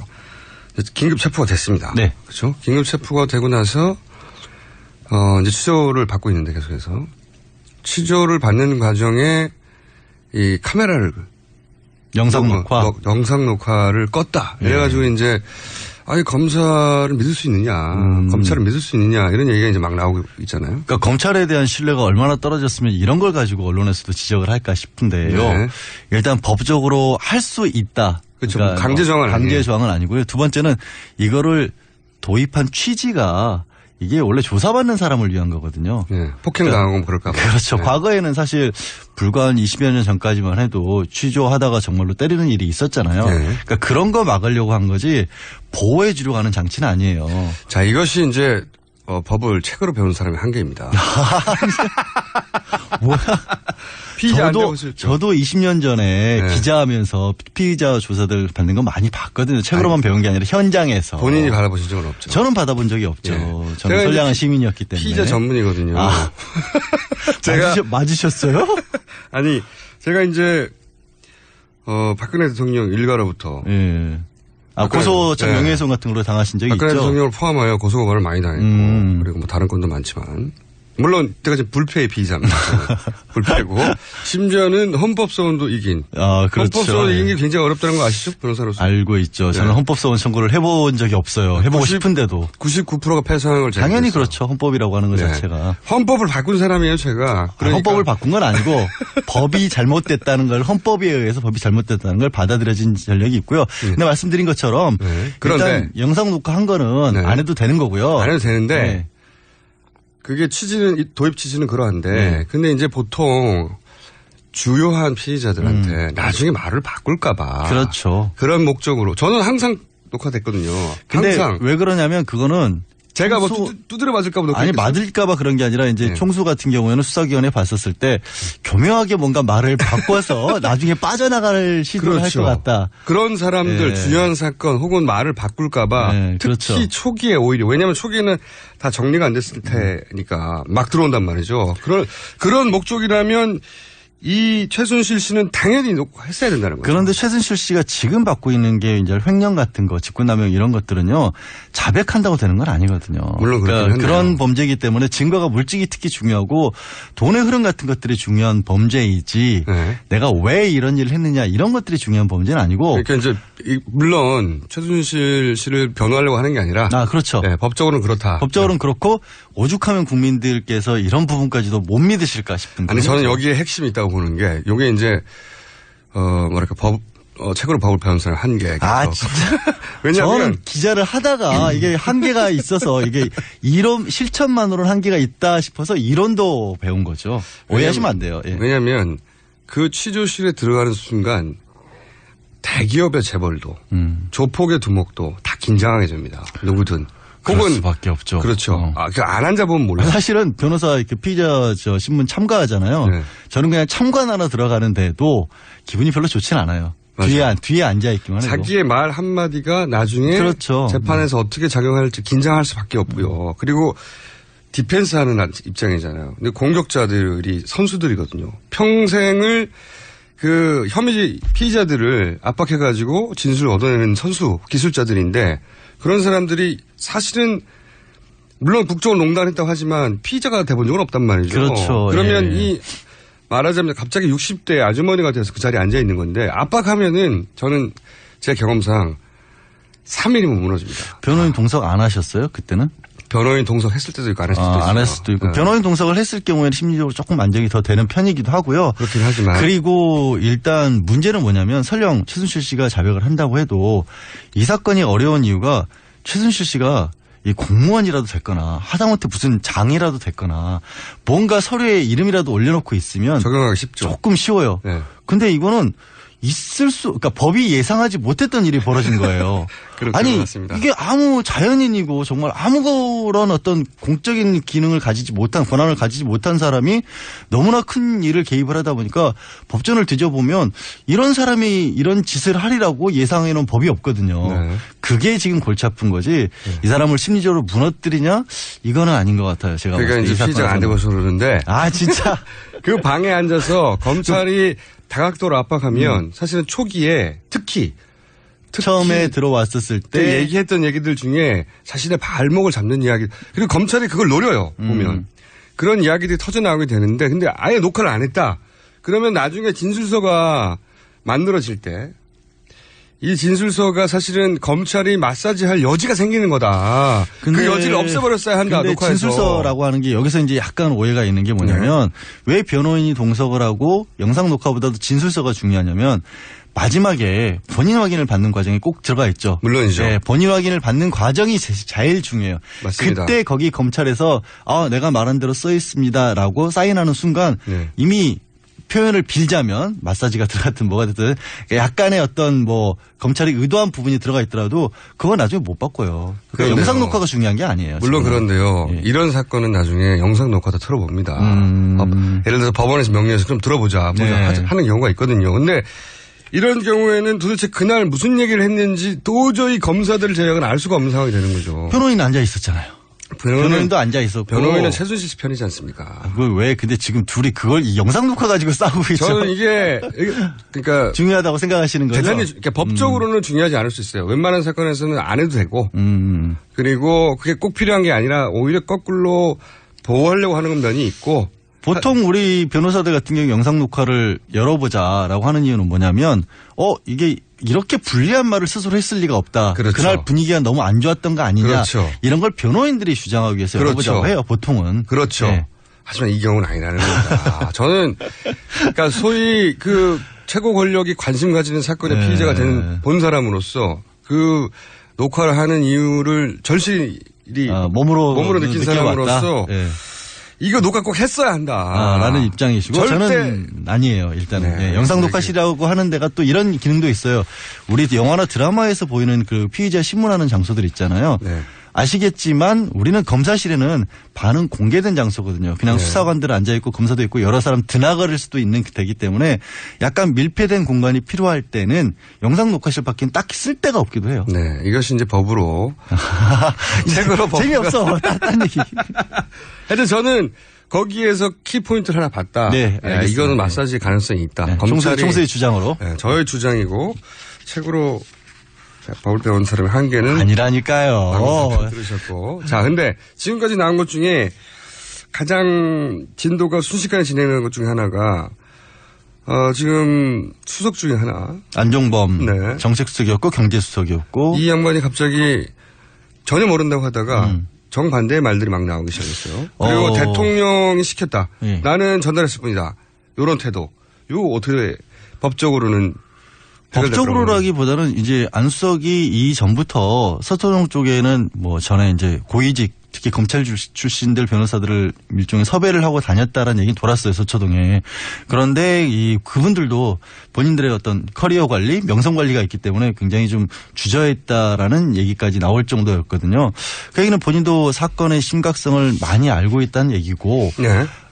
긴급 체포가 됐습니다. 네. 그렇죠? 긴급 체포가 되고 나서 이제 취조를 받고 있는데 계속해서 취조를 받는 과정에 이 카메라를 영상 녹화 영상 녹화를 껐다. 이래가지고 이제 아니 검사를 믿을 수 있느냐, 검찰을 믿을 수 있느냐 이런 얘기가 이제 막 나오고 있잖아요. 그러니까 검찰에 대한 신뢰가 얼마나 떨어졌으면 이런 걸 가지고 언론에서도 지적을 할까 싶은데요. 네. 일단 법적으로 할 수 있다. 그렇죠. 그러니까 강제 조항은 강제 조항은 아니고요. 두 번째는 이거를 도입한 취지가 이게 원래 조사받는 사람을 위한 거거든요. 네. 폭행당하고 그럴까 봐. 그렇죠. 네. 과거에는 사실 불과 한 20여 년 전까지만 해도 취조하다가 정말로 때리는 일이 있었잖아요. 네. 그러니까 그런 거 막으려고 한 거지 보호해 주려고 하는 장치는 아니에요. 자, 이것이 이제 법을 책으로 배우는 사람의 한계입니다. 뭐야? 피의자 저도 20년 전에 기자하면서 피의자 조사들 받는 거 많이 봤거든요. 책으로만 배운 게 아니라 현장에서. 본인이 받아보신 적은 없죠? 저는 받아본 적이 없죠. 예. 저는 선량한 시민이었기 때문에. 피의자 전문이거든요. 제가 맞으셨어요? 아니, 제가 이제 박근혜 대통령 일가로부터 고소장 명예훼손 같은 걸로 당하신 적이 있죠? 박근혜 대통령을 포함하여 고소고발을 많이 당했고 그리고 뭐 다른 건도 많지만 물론 때까지 불패의 피의자입니다. 불패고 심지어는 헌법소원도 이긴. 그렇죠. 헌법소원 이긴 게 굉장히 어렵다는 거 아시죠? 변호사로서. 알고 있죠. 저는 헌법소원 청구를 해본 적이 없어요. 해보고 싶은데도. 99%가 패소한 걸 당연히 그렇죠. 헌법이라고 하는 것 자체가. 헌법을 바꾼 사람이에요, 제가. 그러니까. 헌법을 바꾼 건 아니고 법이 잘못됐다는 걸 헌법에 의해서 법이 잘못됐다는 걸 받아들여진 전력이 있고요. 근데 말씀드린 것처럼 일단 영상 녹화한 거는 안 해도 되는 거고요. 안 해도 되는데 그게 도입 취지는 그러한데 근데 이제 보통 주요한 피의자들한테 나중에 말을 바꿀까봐. 그렇죠. 그런 목적으로. 저는 항상 녹화됐거든요. 근데 항상. 왜 그러냐면 그거는 제가 뭐 두드려 맞을까봐 녹화. 아니 맞을까봐 그런 게 아니라 이제 총수 같은 경우에는 수사기관에 봤었을 때 교묘하게 뭔가 말을 바꿔서 나중에 빠져나갈 시도를 할 것 같다. 그런 사람들 중요한 사건 혹은 말을 바꿀까봐 특히 그렇죠. 초기에 오히려 왜냐하면 초기에는 다 정리가 안 됐을 테니까 막 들어온단 말이죠. 그런 목적이라면 이 최순실 씨는 당연히 했어야 된다는 거죠. 그런데 최순실 씨가 지금 받고 있는 게 이제 횡령 같은 거, 직권남용 이런 것들은요 자백한다고 되는 건 아니거든요. 물론 그러니까 그런 범죄이기 때문에 증거가 물증이 특히 중요하고 돈의 흐름 같은 것들이 중요한 범죄이지 내가 왜 이런 일을 했느냐 이런 것들이 중요한 범죄는 아니고. 그러니까 이제 물론 최순실 씨를 변호하려고 하는 게 아니라. 그렇죠. 네, 법적으로는 그렇다. 법적으로는 그렇고 오죽하면 국민들께서 이런 부분까지도 못 믿으실까 싶은. 아니 저는 여기에 핵심이 있다고 보는 게 요게 이제 뭐랄까 책으로 법을 배운 사람 한계. 진짜. 왜냐하면 저는 기자를 하다가 이게 한계가 있어서 이게 이론 실천만으로는 한계가 있다 싶어서 이론도 배운 거죠. 오해하시면 안 돼요. 왜냐하면 그 취조실에 들어가는 순간 대기업의 재벌도 조폭의 두목도 다 긴장하게 됩니다. 누구든. 그럴 수밖에 없죠. 그렇죠. 안 앉아보면 몰라요. 사실은 변호사 피의자 신문 참가하잖아요. 저는 그냥 참관하러 들어가는데도 기분이 별로 좋진 않아요. 뒤에 앉아있기만 해도. 자기의 말 한마디가 나중에 재판에서 어떻게 작용할지 긴장할 수밖에 없고요. 그리고 디펜스 하는 입장이잖아요. 근데 공격자들이 선수들이거든요. 평생을 그 피의자들을 압박해가지고 진술을 얻어내는 선수, 기술자들인데 그런 사람들이 사실은 물론 국정을 농단했다고 하지만 피의자가 돼본 적은 없단 말이죠. 그렇죠. 그러면 말하자면 갑자기 60대 아주머니가 돼서 그 자리에 앉아 있는 건데 압박하면은 저는 제 경험상 3일이면 무너집니다. 변호인 동석 안 하셨어요? 그때는? 변호인 동석 했을 때도 있고 안 했을 때도 있어요. 안 했을 수도 있고. 변호인 동석을 했을 경우에는 심리적으로 조금 안정이 더 되는 편이기도 하고요. 그렇긴 하지만. 그리고 일단 문제는 뭐냐면 설령 최순실 씨가 자백을 한다고 해도 이 사건이 어려운 이유가 최순실 씨가 이 공무원이라도 됐거나 하다못해 무슨 장이라도 됐거나 뭔가 서류에 이름이라도 올려놓고 있으면 적용하기 쉽죠. 조금 쉬워요. 근데 이거는 그러니까 법이 예상하지 못했던 일이 벌어진 거예요. 아니 맞습니다. 이게 아무 자연인이고 정말 아무런 어떤 공적인 기능을 가지지 못한 권한을 가지지 못한 사람이 너무나 큰 일을 개입을 하다 보니까 법전을 뒤져보면 이런 사람이 이런 짓을 하리라고 예상해 놓은 법이 없거든요. 그게 지금 골치 아픈 거지 이 사람을 심리적으로 무너뜨리냐 이거는 아닌 것 같아요. 제가 그러니까 이제 피의자가 안 되고서 그러는데 진짜 그 방에 앉아서 검찰이 다각도로 압박하면 사실은 초기에 특히 처음에 들어왔었을 때 얘기했던 얘기들 중에 자신의 발목을 잡는 이야기 그리고 검찰이 그걸 노려요. 보면 그런 이야기들이 터져나오게 되는데 근데 아예 녹화를 안 했다. 그러면 나중에 진술서가 만들어질 때 이 진술서가 사실은 검찰이 마사지할 여지가 생기는 거다. 그 여지를 없애버렸어야 한다. 근데 녹화에서. 진술서라고 하는 게 여기서 이제 약간 오해가 있는 게 뭐냐면 왜 변호인이 동석을 하고 영상 녹화보다도 진술서가 중요하냐면 마지막에 본인 확인을 받는 과정이 꼭 들어가 있죠. 물론이죠. 네, 본인 확인을 받는 과정이 제일 중요해요. 맞습니다. 그때 거기 검찰에서 내가 말한 대로 써 있습니다라고 사인하는 순간 이미 표현을 빌자면 마사지가 들어갔든 뭐가 됐든 약간의 어떤 뭐 검찰이 의도한 부분이 들어가 있더라도 그건 나중에 못 바꿔요. 그러니까 영상 녹화가 중요한 게 아니에요. 물론 지금. 그런데요. 이런 사건은 나중에 영상 녹화도 틀어봅니다. 예를 들어서 법원에서 명령해서 좀 들어보자 하는 경우가 있거든요. 근데 이런 경우에는 도대체 그날 무슨 얘기를 했는지 도저히 검사들 제약은 알 수가 없는 상황이 되는 거죠. 변호인 앉아 있었잖아요. 변호인도 앉아 있었고. 변호인은 최순실 씨 편이지 않습니까? 그걸 왜 근데 지금 둘이 그걸 이 영상 녹화 가지고 싸우고 있죠. 저는 이게 그러니까 중요하다고 생각하시는 거죠. 대단히 그러니까 법적으로는 중요하지 않을 수 있어요. 웬만한 사건에서는 안 해도 되고. 그리고 그게 꼭 필요한 게 아니라 오히려 거꾸로 보호하려고 하는 면이 있고. 보통 우리 변호사들 같은 경우 영상 녹화를 열어보자라고 하는 이유는 뭐냐면 이게 이렇게 불리한 말을 스스로 했을 리가 없다. 그렇죠. 그날 분위기가 너무 안 좋았던 거 아니냐. 그렇죠. 이런 걸 변호인들이 주장하기 위해서 열어보자고 해요. 보통은. 그렇죠. 네. 하지만 이 경우는 아니라는 겁니다. 저는 그러니까 소위 그 최고 권력이 관심 가지는 사건의 피의자가 되는 본 사람으로서 그 녹화를 하는 이유를 절실히 몸으로 느낀 사람으로서 이거 녹화 꼭 했어야 한다. 라는 입장이시고 절대 저는 아니에요. 일단은 영상 녹화실이라고 하는 데가 또 이런 기능도 있어요. 우리 영화나 드라마에서 보이는 그 피의자 신문하는 장소들 있잖아요. 아시겠지만 우리는 검사실에는 반은 공개된 장소거든요. 그냥 수사관들 앉아있고 검사도 있고 여러 사람 드나거릴 수도 있는 데기 때문에 약간 밀폐된 공간이 필요할 때는 영상 녹화실 밖엔 딱히 쓸 데가 없기도 해요. 네, 이것이 이제 법으로 책으로 재미없어. 딴 얘기. 하여튼 저는 거기에서 키포인트를 하나 봤다. 네, 이거는 마사지 가능성이 있다. 검찰이 총수의 주장으로. 저의 주장이고 책으로 법을 배운 사람의 한계는 아니라니까요. 들으셨고. 자, 근데 지금까지 나온 것 중에 가장 진도가 순식간에 진행되는 것 중에 하나가 지금 수석 중에 하나 안종범 정책수석이었고 경제수석이었고 이 양반이 갑자기 전혀 모른다고 하다가 정반대의 말들이 막 나오기 시작했어요. 그리고 대통령이 시켰다. 나는 전달했을 뿐이다. 이런 태도. 이거 어떻게 법적으로는 법적으로라기보다는 이제 안수석이 이전부터 서초동 쪽에는 뭐 전에 이제 고위직 특히 검찰 출신들 변호사들을 일종의 섭외를 하고 다녔다라는 얘기는 돌았어요. 서초동에. 그런데 그분들도 본인들의 어떤 커리어 관리, 명성 관리가 있기 때문에 굉장히 좀 주저했다라는 얘기까지 나올 정도였거든요. 그 얘기는 본인도 사건의 심각성을 많이 알고 있다는 얘기고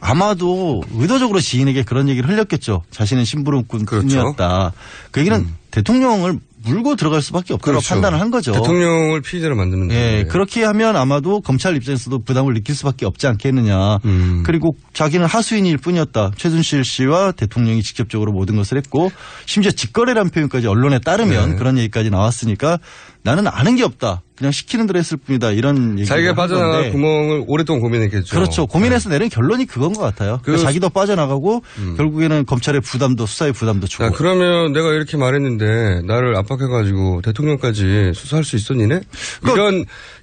아마도 의도적으로 지인에게 그런 얘기를 흘렸겠죠. 자신은 심부름꾼뿐이었다. 그 얘기는 대통령을 물고 들어갈 수밖에 없다고 판단을 한 거죠. 대통령을 피의자로 만드는 그렇게 하면 아마도 검찰 입장에서도 부담을 느낄 수밖에 없지 않겠느냐. 그리고 자기는 하수인일 뿐이었다. 최순실 씨와 대통령이 직접적으로 모든 것을 했고 심지어 직거래라는 표현까지 언론에 따르면 그런 얘기까지 나왔으니까 나는 아는 게 없다. 그냥 시키는 대로 했을 뿐이다. 이런 얘기를 자기가 빠져나갈 구멍을 오랫동안 고민했겠죠. 그렇죠. 고민해서 내린 결론이 그건 것 같아요. 그러니까 자기도 빠져나가고 결국에는 검찰의 부담도 수사의 부담도 주고. 그러면 내가 이렇게 말했는데 나를 압박해가지고 대통령까지 수사할 수 있었니네?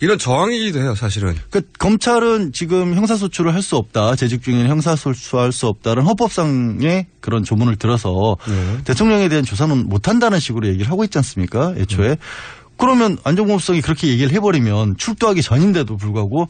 이런 저항이기도 해요. 사실은. 검찰은 지금 형사소추를 할 수 없다. 재직 중에는 형사소추할 수 없다는 헌법상의 그런 조문을 들어서 대통령에 대한 조사는 못한다는 식으로 얘기를 하고 있지 않습니까? 애초에. 그러면 안종범 수석이 그렇게 얘기를 해버리면 출두하기 전인데도 불구하고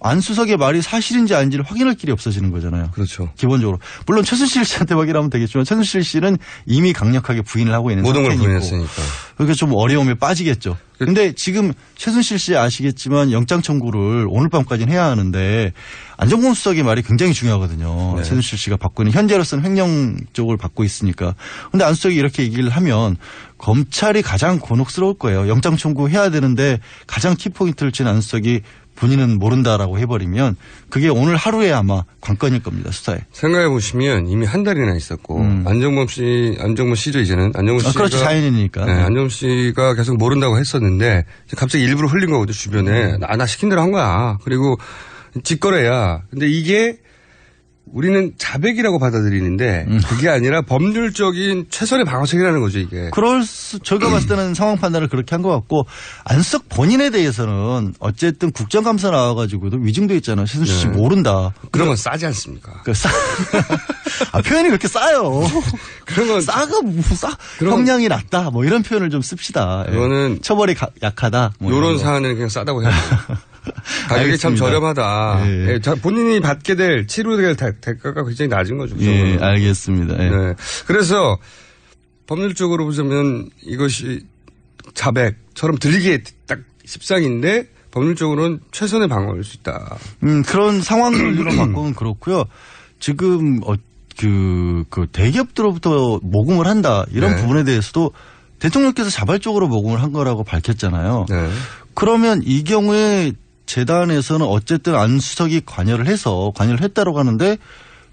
안 수석의 말이 사실인지 아닌지를 확인할 길이 없어지는 거잖아요. 그렇죠. 기본적으로. 물론 최순실 씨한테 확인하면 되겠지만 최순실 씨는 이미 강력하게 부인을 하고 있는 모든 상태이고. 걸 부인했으니까. 그러니까 좀 어려움에 빠지겠죠. 근데 지금 최순실 씨 아시겠지만 영장 청구를 오늘 밤까지는 해야 하는데 안종범 수석의 말이 굉장히 중요하거든요. 최순실 씨가 받고 있는 현재로서는 횡령 쪽을 받고 있으니까. 근데 안 수석이 이렇게 얘기를 하면 검찰이 가장 곤혹스러울 거예요. 영장 청구해야 되는데 가장 키포인트를 친 안 수석이 본인은 모른다라고 해버리면 그게 오늘 하루에 아마 관건일 겁니다. 수사에. 생각해 보시면 이미 한 달이나 있었고 안정범 씨죠 이제는. 안정범 씨가. 그렇죠. 자연인이니까. 네, 안정범 씨가 계속 모른다고 했었는데 갑자기 일부러 흘린 거거든요. 주변에. 나 시킨 대로 한 거야. 그리고 직거래야. 근데 이게 우리는 자백이라고 받아들이는데 그게 아니라 법률적인 최선의 방어책이라는 거죠, 이게. 저희가 봤을 때는 상황 판단을 그렇게 한 것 같고 안수석 본인에 대해서는 어쨌든 국정감사 나와가지고도 위증돼 있잖아요. 최순실 씨 모른다. 그런 건 싸지 않습니까? 표현이 그렇게 싸요. 그런 건 형량이 낮다. 뭐 이런 표현을 좀 씁시다. 그거는 처벌이 약하다. 뭐 이런 사안은 그냥 싸다고 해요. 가격이 참 저렴하다. 예. 본인이 받게 될 치료될 대가가 굉장히 낮은 거죠. 예, 알겠습니다. 예. 네. 그래서 법률적으로 보자면 이것이 자백처럼 들리기에 딱 십상인데 법률적으로는 최선의 방어일 수 있다. 그런 상황 논리로 바꾸면 그렇고요. 지금 그 대기업들로부터 모금을 한다 이런 부분에 대해서도 대통령께서 자발적으로 모금을 한 거라고 밝혔잖아요. 네. 그러면 이 경우에 재단에서는 어쨌든 안수석이 관여를 했다고 하는데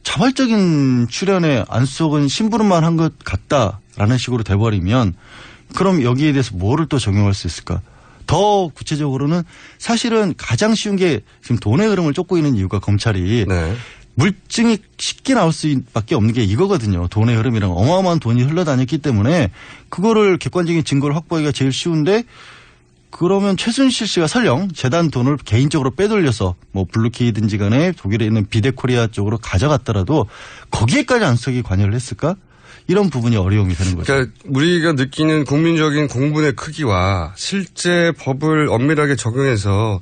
자발적인 출연에 안수석은 심부름만 한 것 같다라는 식으로 돼버리면 그럼 여기에 대해서 뭐를 또 적용할 수 있을까? 더 구체적으로는 사실은 가장 쉬운 게 지금 돈의 흐름을 쫓고 있는 이유가 검찰이 물증이 쉽게 나올 수밖에 없는 게 이거거든요. 돈의 흐름이랑 어마어마한 돈이 흘러다녔기 때문에 그거를 객관적인 증거를 확보하기가 제일 쉬운데 그러면 최순실 씨가 설령 재단 돈을 개인적으로 빼돌려서 뭐 블루키든지 간에 독일에 있는 비데코리아 쪽으로 가져갔더라도 거기에까지 안수석이 관여를 했을까? 이런 부분이 어려움이 되는 거죠. 그러니까 우리가 느끼는 국민적인 공분의 크기와 실제 법을 엄밀하게 적용해서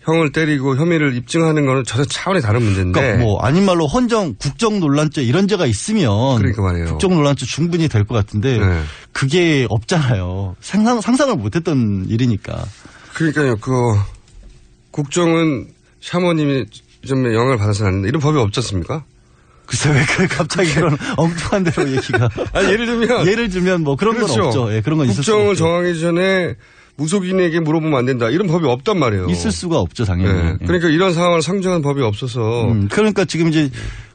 형을 때리고 혐의를 입증하는 거는 전혀 차원이 다른 문제인데. 그러니까 뭐 아닌 말로 국정 논란죄 이런 죄가 있으면 그러니까 말이에요. 국정 논란죄 충분히 될 것 같은데 그게 없잖아요. 상상을 못했던 일이니까. 그러니까요. 국정은 샤머님이 좀 영향을 받아서는 안 된다. 이런 법이 없지 않습니까? 글쎄 왜 갑자기 그런 엉뚱한 대로 얘기가. 아니 예를 들면 뭐 그런 건 없죠. 예, 그런 건 있을 수 없죠. 국정을 정하기 전에 무속인에게 물어보면 안 된다. 이런 법이 없단 말이에요. 있을 수가 없죠, 당연히. 네. 그러니까 이런 상황을 상정한 법이 없어서. 그러니까 지금 이제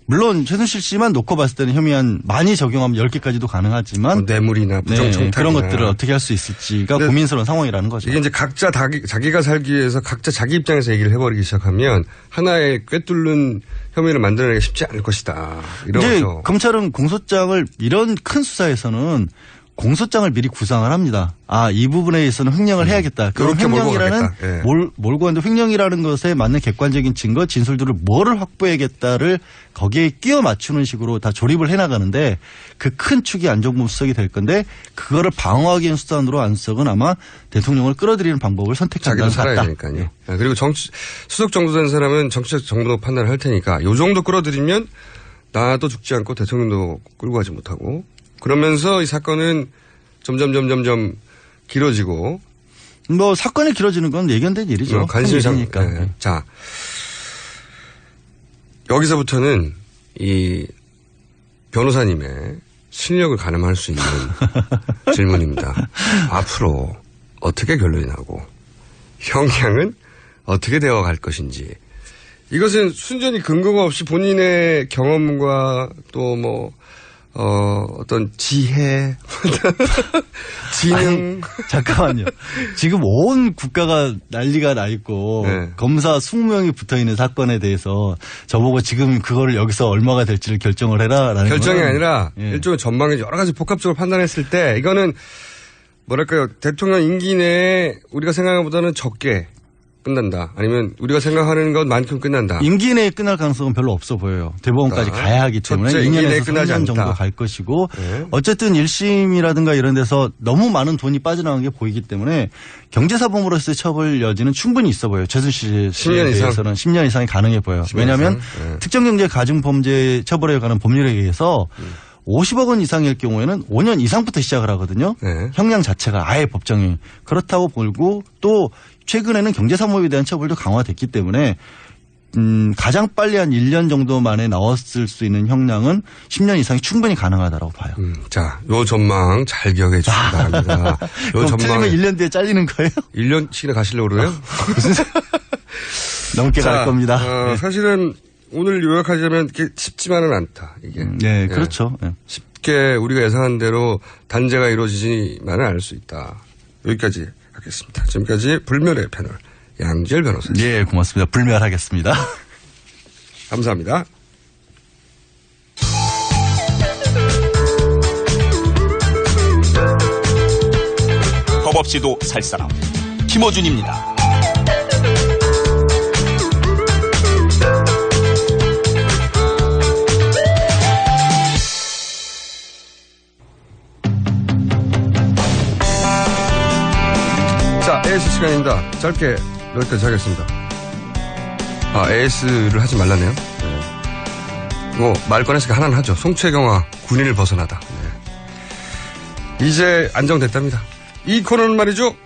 물론 최순실 씨만 놓고 봤을 때는 혐의 많이 적용하면 10개까지도 가능하지만 뇌물이나 부정청탁이나 그런 것들을 어떻게 할 수 있을지가 고민스러운 상황이라는 거죠. 이게 이제 각자 자기가 살기 위해서 각자 자기 입장에서 얘기를 해버리기 시작하면 하나의 꿰뚫는 혐의를 만들어내기 쉽지 않을 것이다. 이런 이제 거죠. 검찰은 공소장을 이런 큰 수사에서는 공소장을 미리 구상을 합니다. 이 부분에 대해서는 횡령을 해야겠다. 그런 횡령이라는 몰고 왔는데 횡령이라는 것에 맞는 객관적인 증거, 진술들을 뭐를 확보해야겠다를 거기에 끼워 맞추는 식으로 다 조립을 해나가는데 그 큰 축이 안정범 수석이 될 건데 그거를 방어하기 위한 수단으로 안수석은 아마 대통령을 끌어들이는 방법을 선택한다는 것 같다. 자기도 살아야 되니까요. 그리고 수석 정도 된 사람은 정치적 정도 판단을 할 테니까 요 정도 끌어들이면 나도 죽지 않고 대통령도 끌고 가지 못하고 그러면서 이 사건은 점점 길어지고. 뭐 사건이 길어지는 건 예견된 일이죠. 관심이 상니까. 네. 자, 여기서부터는 이 변호사님의 실력을 가늠할 수 있는 질문입니다. 앞으로 어떻게 결론이 나고 형량은 어떻게 되어갈 것인지. 이것은 순전히 근거가 없이 본인의 경험과 또 어떤 지혜, 지능. 잠깐만요. 지금 온 국가가 난리가 나 있고 검사 20명이 붙어 있는 사건에 대해서 저보고 지금 그거를 여기서 얼마가 될지를 결정을 해라라는 결정이 아니라 일종의 전망이 여러 가지 복합적으로 판단했을 때 이거는 뭐랄까요. 대통령 임기 내에 우리가 생각한 것보다는 적게 끝난다. 아니면 우리가 생각하는 것만큼 끝난다. 임기 내에 끝날 가능성은 별로 없어 보여요. 대법원까지 가야 하기 때문에 2년에서 3년 정도 갈 것이고 어쨌든 1심이라든가 이런 데서 너무 많은 돈이 빠져나간 게 보이기 때문에 경제사범으로서의 처벌 여지는 충분히 있어 보여요. 최순실 씨에 대해서는 10년 이상이 가능해 보여요. 왜냐하면 특정경제가중범죄 처벌에 관한 법률에 의해서 50억 원 이상일 경우에는 5년 이상부터 시작을 하거든요. 형량 자체가 아예 법정이. 그렇다고 보고 또 최근에는 경제사범에 대한 처벌도 강화됐기 때문에 가장 빨리 한 1년 정도 만에 나왔을 수 있는 형량은 10년 이상이 충분히 가능하다고 봐요. 자, 요 전망 잘 기억해 주시기 바랍니다. 요 전망. 틀리면 1년 뒤에 잘리는 거예요? 1년씩이나 가시려고 그래요? 넘게 갈 겁니다. 네. 사실은 오늘 요약하자면 쉽지만은 않다. 이게. 네, 그렇죠. 네. 쉽게 우리가 예상한 대로 단죄가 이루어지지만은 않을 수 있다. 여기까지 하겠습니다. 지금까지 불멸의 패널 양지열 변호사. 예, 고맙습니다. 불멸하겠습니다. 감사합니다. 법 없이도 살 사람 김어준입니다. 자, AS 시간입니다. 짧게 여기까지 하겠습니다. AS를 하지 말라네요. 네. 말 꺼냈으니까 하나는 하죠. 송채경화 군인을 벗어나다. 네. 이제 안정됐답니다. 이 코너는 말이죠.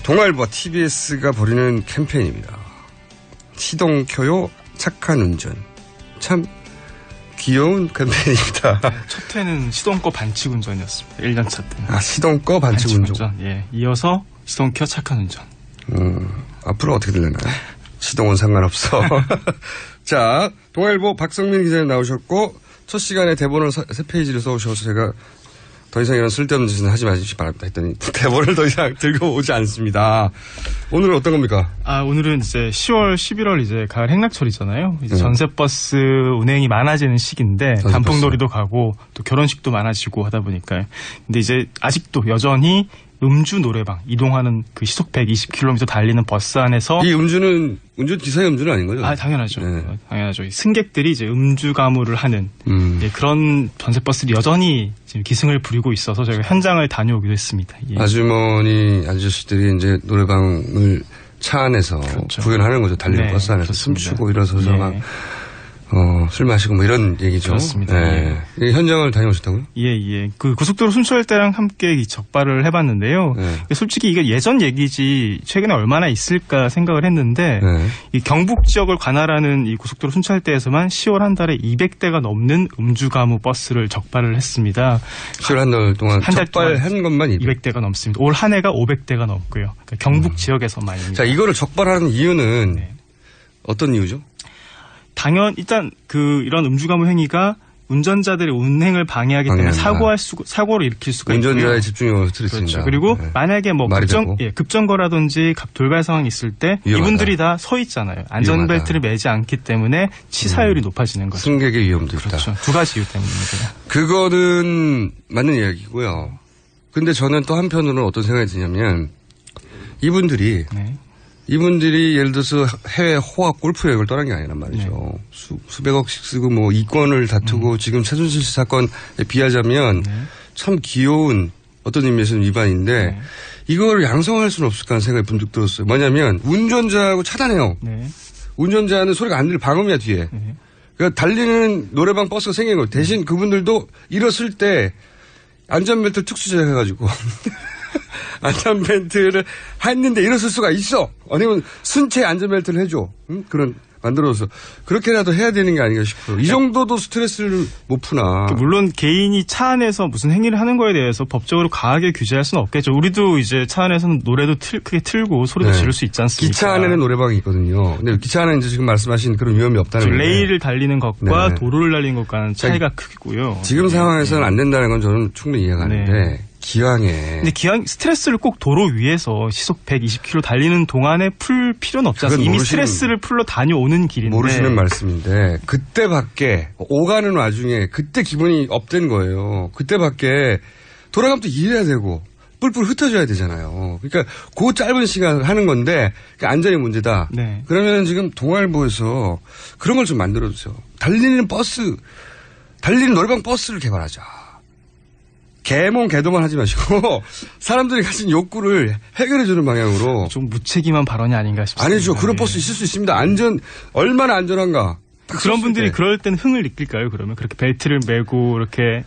동아일보와 TBS가 벌이는 캠페인입니다. 시동 켜요 착한 운전. 참 귀여운 캠페인입니다. 첫 회는 시동 꺼 반칙 운전이었습니다. 1년차 때는. 시동 꺼 반칙 운전. 예. 이어서 시동 켜 착한 운전. 앞으로 어떻게 되려나요? 시동은 상관없어. 자, 동아일보 박성민 기자님 나오셨고 첫 시간에 대본을 3페이지를 써오셔서 제가 더 이상 이런 쓸데없는 짓은 하지 마십시오 바랍니다 했더니 대본을 더 이상 들고 오지 않습니다. 오늘은 어떤 겁니까? 오늘은 이제 10월, 11월 이제 가을 행락철이잖아요. 이제 전세버스 운행이 많아지는 시기인데 단풍놀이도 가고 또 결혼식도 많아지고 하다 보니까요. 근데 이제 아직도 여전히 음주 노래방 이동하는 그 시속 120km 달리는 버스 안에서 이 음주는 기사의 음주는 아닌 거죠? 당연하죠. 네. 당연하죠. 승객들이 이제 음주 가무를 하는 그런 전세버스들이 여전히 지금 기승을 부리고 있어서 저희가 현장을 다녀오기도 했습니다. 예. 아주머니 아저씨들이 이제 노래방을 차 안에서 구현하는 거죠. 달리는 버스 안에서 춤추고 일어서서 막 술 마시고 뭐 이런 얘기죠. 그렇습니다. 네. 예. 현장을 다녀오셨다고요? 예. 그 고속도로 순찰 때랑 함께 적발을 해봤는데요. 솔직히 이게 예전 얘기지 최근에 얼마나 있을까 생각을 했는데 이 경북 지역을 관할하는 이 고속도로 순찰대에서만 10월 한 달에 200대가 넘는 음주가무 버스를 적발을 했습니다. 10월 한 달 동안 적발한 것만 200대가 넘습니다. 올 한 해가 500대가 넘고요. 그러니까 경북 지역에서만입니다. 자, 이거를 적발하는 이유는 어떤 이유죠? 일단 이런 음주가무 행위가 운전자들의 운행을 방해하기 때문에 사고를 일으킬 수가 있고요. 운전자의 집중력을 스트레스입니다. 그렇죠. 그리고 만약에 급정거라든지 돌발 상황이 있을 때 이분들이 다 서 있잖아요. 안전벨트를 매지 않기 때문에 치사율이 높아지는 거죠. 승객의 위험도 있다. 그렇죠. 두 가지 이유 때문입니다. 그거는 맞는 이야기고요. 근데 저는 또 한편으로는 어떤 생각이 드냐면 이분들이 예를 들어서 해외 호화 골프 여행을 떠난 게 아니란 말이죠. 수백억씩 쓰고 뭐 이권을 다투고 지금 최순실 씨 사건에 비하자면 참 귀여운 어떤 의미에서는 위반인데 이걸 양성할 수는 없을까 하는 생각이 문득 들었어요. 뭐냐면 운전자하고 차단해요. 운전자는 소리가 안 들려 방음이야 뒤에. 그러니까 달리는 노래방 버스가 생긴 거예요. 대신 그분들도 일었을 때 안전벨트 특수 제작해가지고 안전벨트를 했는데 일어설 수가 있어. 아니면 순체 안전벨트를 해줘. 그런 만들어서 그렇게라도 해야 되는 게 아닌가 싶어요. 이 정도도 스트레스를 못 푸나. 물론 개인이 차 안에서 무슨 행위를 하는 거에 대해서 법적으로 강하게 규제할 수는 없겠죠. 우리도 이제 차 안에서는 노래도 크게 틀고 소리도 지를 수 있지 않습니까? 기차 안에는 노래방이 있거든요. 근데 기차 안에는 이제 지금 말씀하신 그런 위험이 없다는 거예요. 레일을 달리는 것과 도로를 달리는 것과는 차이가 크고요. 지금 상황에서는 안 된다는 건 저는 충분히 이해가 가는데 기왕에. 근데 스트레스를 꼭 도로 위에서 시속 120km 달리는 동안에 풀 필요는 없지 않습니까? 이미 스트레스를 풀러 다녀오는 길인데. 모르시는 말씀인데 그때밖에 오가는 와중에 그때 기분이 업된 거예요. 그때밖에 돌아가면 또 일해야 되고 뿔뿔 흩어져야 되잖아요. 그러니까 그 짧은 시간 하는 건데 안전이 문제다. 그러면 지금 동아일보에서 그런 걸 좀 만들어주세요. 달리는 노래방 버스를 개발하자. 개도만 하지 마시고 사람들이 가진 욕구를 해결해주는 방향으로. 좀 무책임한 발언이 아닌가 싶습니다. 아니죠. 그런 버스 있을 수 있습니다. 얼마나 안전한가. 그런 분들이 그럴 땐 흥을 느낄까요? 그러면 그렇게 벨트를 매고 이렇게.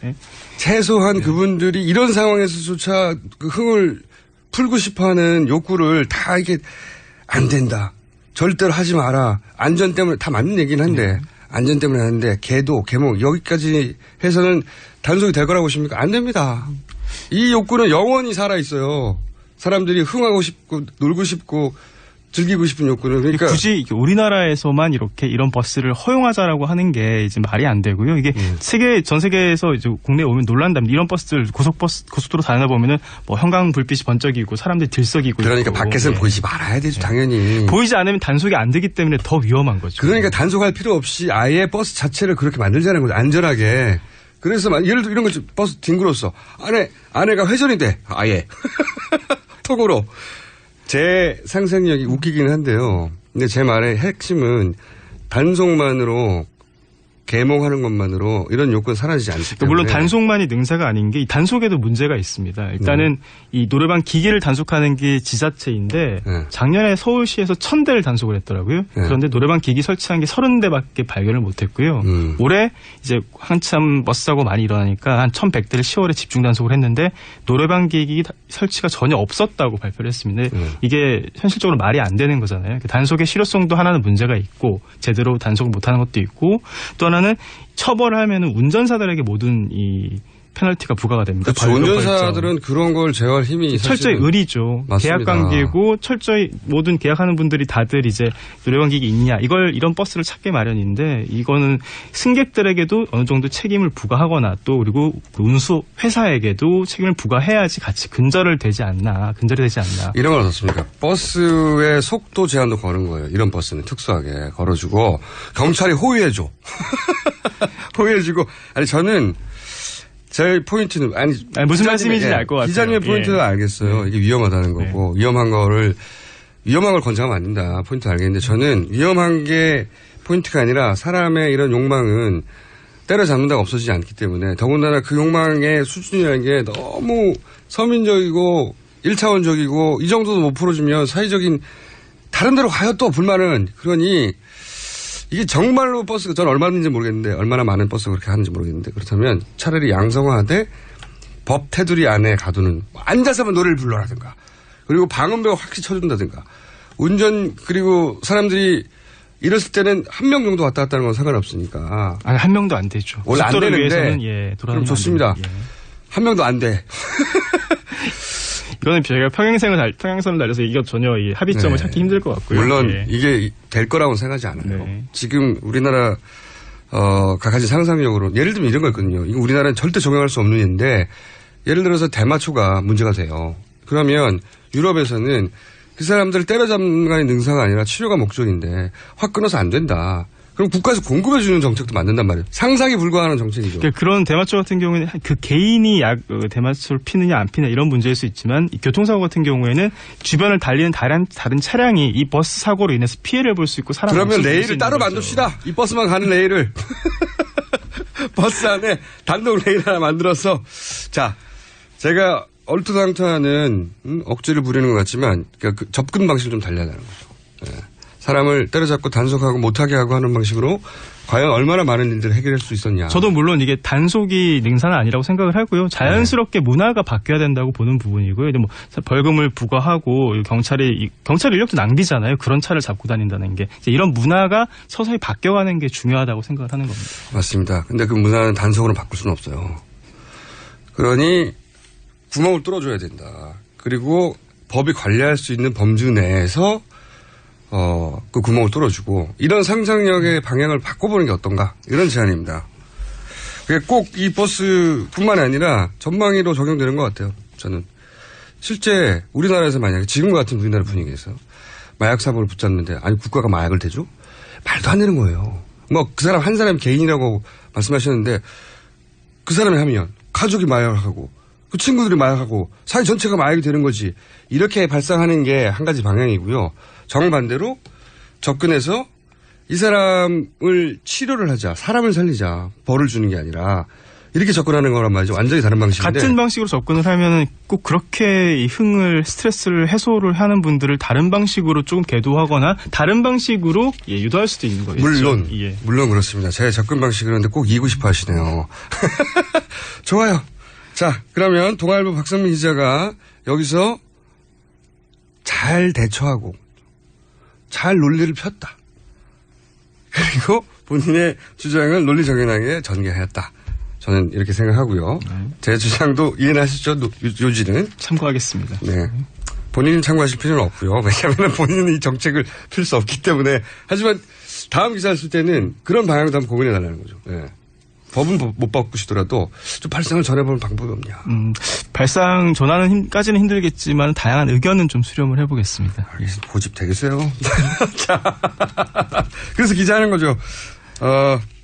최소한 그분들이 이런 상황에서조차 그 흥을 풀고 싶어하는 욕구를 다 이게 안 된다. 절대로 하지 마라. 안전 때문에 다 맞는 얘기는 한데 안전 때문에 하는데 개몽 여기까지 해서는 단속이 될 거라고 보십니까? 안 됩니다. 이 욕구는 영원히 살아있어요. 사람들이 흥하고 싶고 놀고 싶고 즐기고 싶은 욕구는 그러니까 굳이 우리나라에서만 이렇게 이런 버스를 허용하자라고 하는 게 이제 말이 안 되고요. 이게 전 세계에서 이제 국내에 오면 놀란답니다. 이런 버스들 고속도로 다니다 보면은 뭐 형광 불빛이 번쩍이고 사람들이 들썩이고 그러니까 있고. 밖에서는 보이지 말아야 되죠, 당연히. 보이지 않으면 단속이 안 되기 때문에 더 위험한 거죠. 그러니까 단속할 필요 없이 아예 버스 자체를 그렇게 만들자는 거죠. 안전하게. 그래서 예를 들어 이런 거 버스 뒹굴었어. 안에가 회전이 돼. 아예. 턱으로. 제 상상력이 웃기긴 한데요. 근데 제 말의 핵심은 단속만으로 계몽하는 것만으로 이런 요건 사라지지 않기 때문에. 물론 단속만이 능사가 아닌 게 이 단속에도 문제가 있습니다. 일단은 이 노래방 기기를 단속하는 게 지자체인데 작년에 서울시에서 1000대를 단속을 했더라고요. 그런데 노래방 기기 설치한 게 30대밖에 발견을 못했고요. 올해 이제 한참 버스 사고 많이 일어나니까 한 1100대를 10월에 집중 단속을 했는데 노래방 기기 설치가 전혀 없었다고 발표를 했습니다. 이게 현실적으로 말이 안 되는 거잖아요. 단속의 실효성도 하나는 문제가 있고 제대로 단속을 못하는 것도 있고 또 하나는 처벌을 하면은 운전사들에게 모든 이 페널티가 부과가 됩니다. 그렇죠. 운전사들은 그런 걸 제어할 힘이 철저히 의리죠. 맞습니다. 계약 관계고 철저히 모든 계약하는 분들이 다들 이제 노래방 기기 있냐 이런 버스를 찾게 마련인데 이거는 승객들에게도 어느 정도 책임을 부과하거나 또 그리고 운수 회사에게도 책임을 부과해야지 같이 근절이 되지 않나. 이런 건 어떻습니까? 버스의 속도 제한도 거는 거예요. 이런 버스는 특수하게 걸어주고 경찰이 호위해줘. 호위해주고 저는 제 포인트는 무슨 말씀인지 알 것 같아요. 기자님의 포인트는 알겠어요. 이게 위험하다는 거고 위험한 걸 권장하면 안 된다. 포인트 알겠는데 저는 위험한 게 포인트가 아니라 사람의 이런 욕망은 때려잡는다가 없어지지 않기 때문에 더군다나 그 욕망의 수준이라는 게 너무 서민적이고 1차원적이고 이 정도도 못 풀어주면 사회적인 다른 데로 가요 또 불만은. 그러니 이게 정말로 버스가 전 얼마인지 모르겠는데 얼마나 많은 버스가 그렇게 하는지 모르겠는데 그렇다면 차라리 양성화돼 법 테두리 안에 가두는 앉아서만 노래를 불러라든가 그리고 방음벽을 확실히 쳐준다든가 운전 그리고 사람들이 이랬을 때는 한 명 정도 왔다 갔다 하는 건 상관없으니까. 한 명도 안 되죠. 원래 안 되는데 위해서는 그럼 좋습니다. 한 명도 안 돼. 이거는 저희가 평행선을 달려서 이게 전혀 이 합의점을 찾기 힘들 것 같고요. 물론 이게 될 거라고는 생각하지 않아요. 지금 우리나라 각가지 상상력으로 예를 들면 이런 거 있거든요. 이거 우리나라는 절대 적용할 수 없는 일인데 예를 들어서 대마초가 문제가 돼요. 그러면 유럽에서는 그 사람들을 때려잡는 게 능사가 아니라 치료가 목적인데 확 끊어서 안 된다. 그럼 국가에서 공급해주는 정책도 만든단 말이에요. 상상이 불가하는 정책이죠. 그러니까 그런 대마초 같은 경우에는 그 개인이 대마초를 피느냐 안 피느냐 이런 문제일 수 있지만 이 교통사고 같은 경우에는 주변을 달리는 다른 차량이 이 버스 사고로 인해서 피해를 볼 수 있고 사람 그러면 레일을 따로 만듭시다. 이 버스만 가는 레일을. 버스 안에 단독 레일 하나 만들어서 자 제가 얼토당토하는 억지를 부리는 것 같지만 그러니까 그 접근 방식을 좀 달려야 하는 거죠. 네. 사람을 때려잡고 단속하고 못하게 하고 하는 방식으로 과연 얼마나 많은 일들을 해결할 수 있었냐. 저도 물론 이게 단속이 능사는 아니라고 생각을 하고요. 자연스럽게 문화가 바뀌어야 된다고 보는 부분이고요. 뭐 벌금을 부과하고 경찰 인력도 낭비잖아요. 그런 차를 잡고 다닌다는 게 이런 문화가 서서히 바뀌어가는 게 중요하다고 생각을 하는 겁니다. 맞습니다. 근데 그 문화는 단속으로 바꿀 수는 없어요. 그러니 구멍을 뚫어줘야 된다. 그리고 법이 관리할 수 있는 범주 내에서 그 구멍을 뚫어주고 이런 상상력의 방향을 바꿔보는 게 어떤가 이런 제안입니다. 그게 꼭 이 버스뿐만 아니라 전방위로 적용되는 것 같아요. 저는 실제 우리나라에서 만약에 지금과 같은 우리나라 분위기에서 마약 사범을 붙잡는데 아니 국가가 마약을 대줘? 말도 안 되는 거예요. 뭐 그 사람 한 사람 개인이라고 말씀하셨는데 그 사람이 하면 가족이 마약을 하고 그 친구들이 마약하고 사회 전체가 마약이 되는 거지. 이렇게 발상하는 게 한 가지 방향이고요. 정반대로 접근해서 이 사람을 치료를 하자. 사람을 살리자. 벌을 주는 게 아니라 이렇게 접근하는 거란 말이죠. 완전히 다른 방식인데. 같은 방식으로 접근을 하면은 꼭 그렇게 이 스트레스를 해소를 하는 분들을 다른 방식으로 조금 계도하거나 다른 방식으로 유도할 수도 있는 거예요. 물론 그렇습니다. 제 접근 방식을 하는데 꼭 이기고 싶어 하시네요. 좋아요. 자, 그러면 동아일보 박선민 기자가 여기서 잘 대처하고 잘 논리를 폈다. 그리고 본인의 주장을 논리정연하게 전개하였다. 저는 이렇게 생각하고요. 제 주장도 이해는 하시죠? 요지는. 참고하겠습니다. 네. 본인이 참고하실 필요는 없고요. 왜냐하면 본인은 이 정책을 필 수 없기 때문에. 하지만 다음 기사를 쓸 때는 그런 방향도 한번 고민해 달라는 거죠. 예. 법은 못 바꾸시더라도 좀 발상을 전해보는 방법이 없냐. 발상 전환까지는 힘들겠지만 다양한 의견은 좀 수렴을 해보겠습니다. 알겠습니다. 고집 되겠어요? 자, 그래서 기자하는 거죠.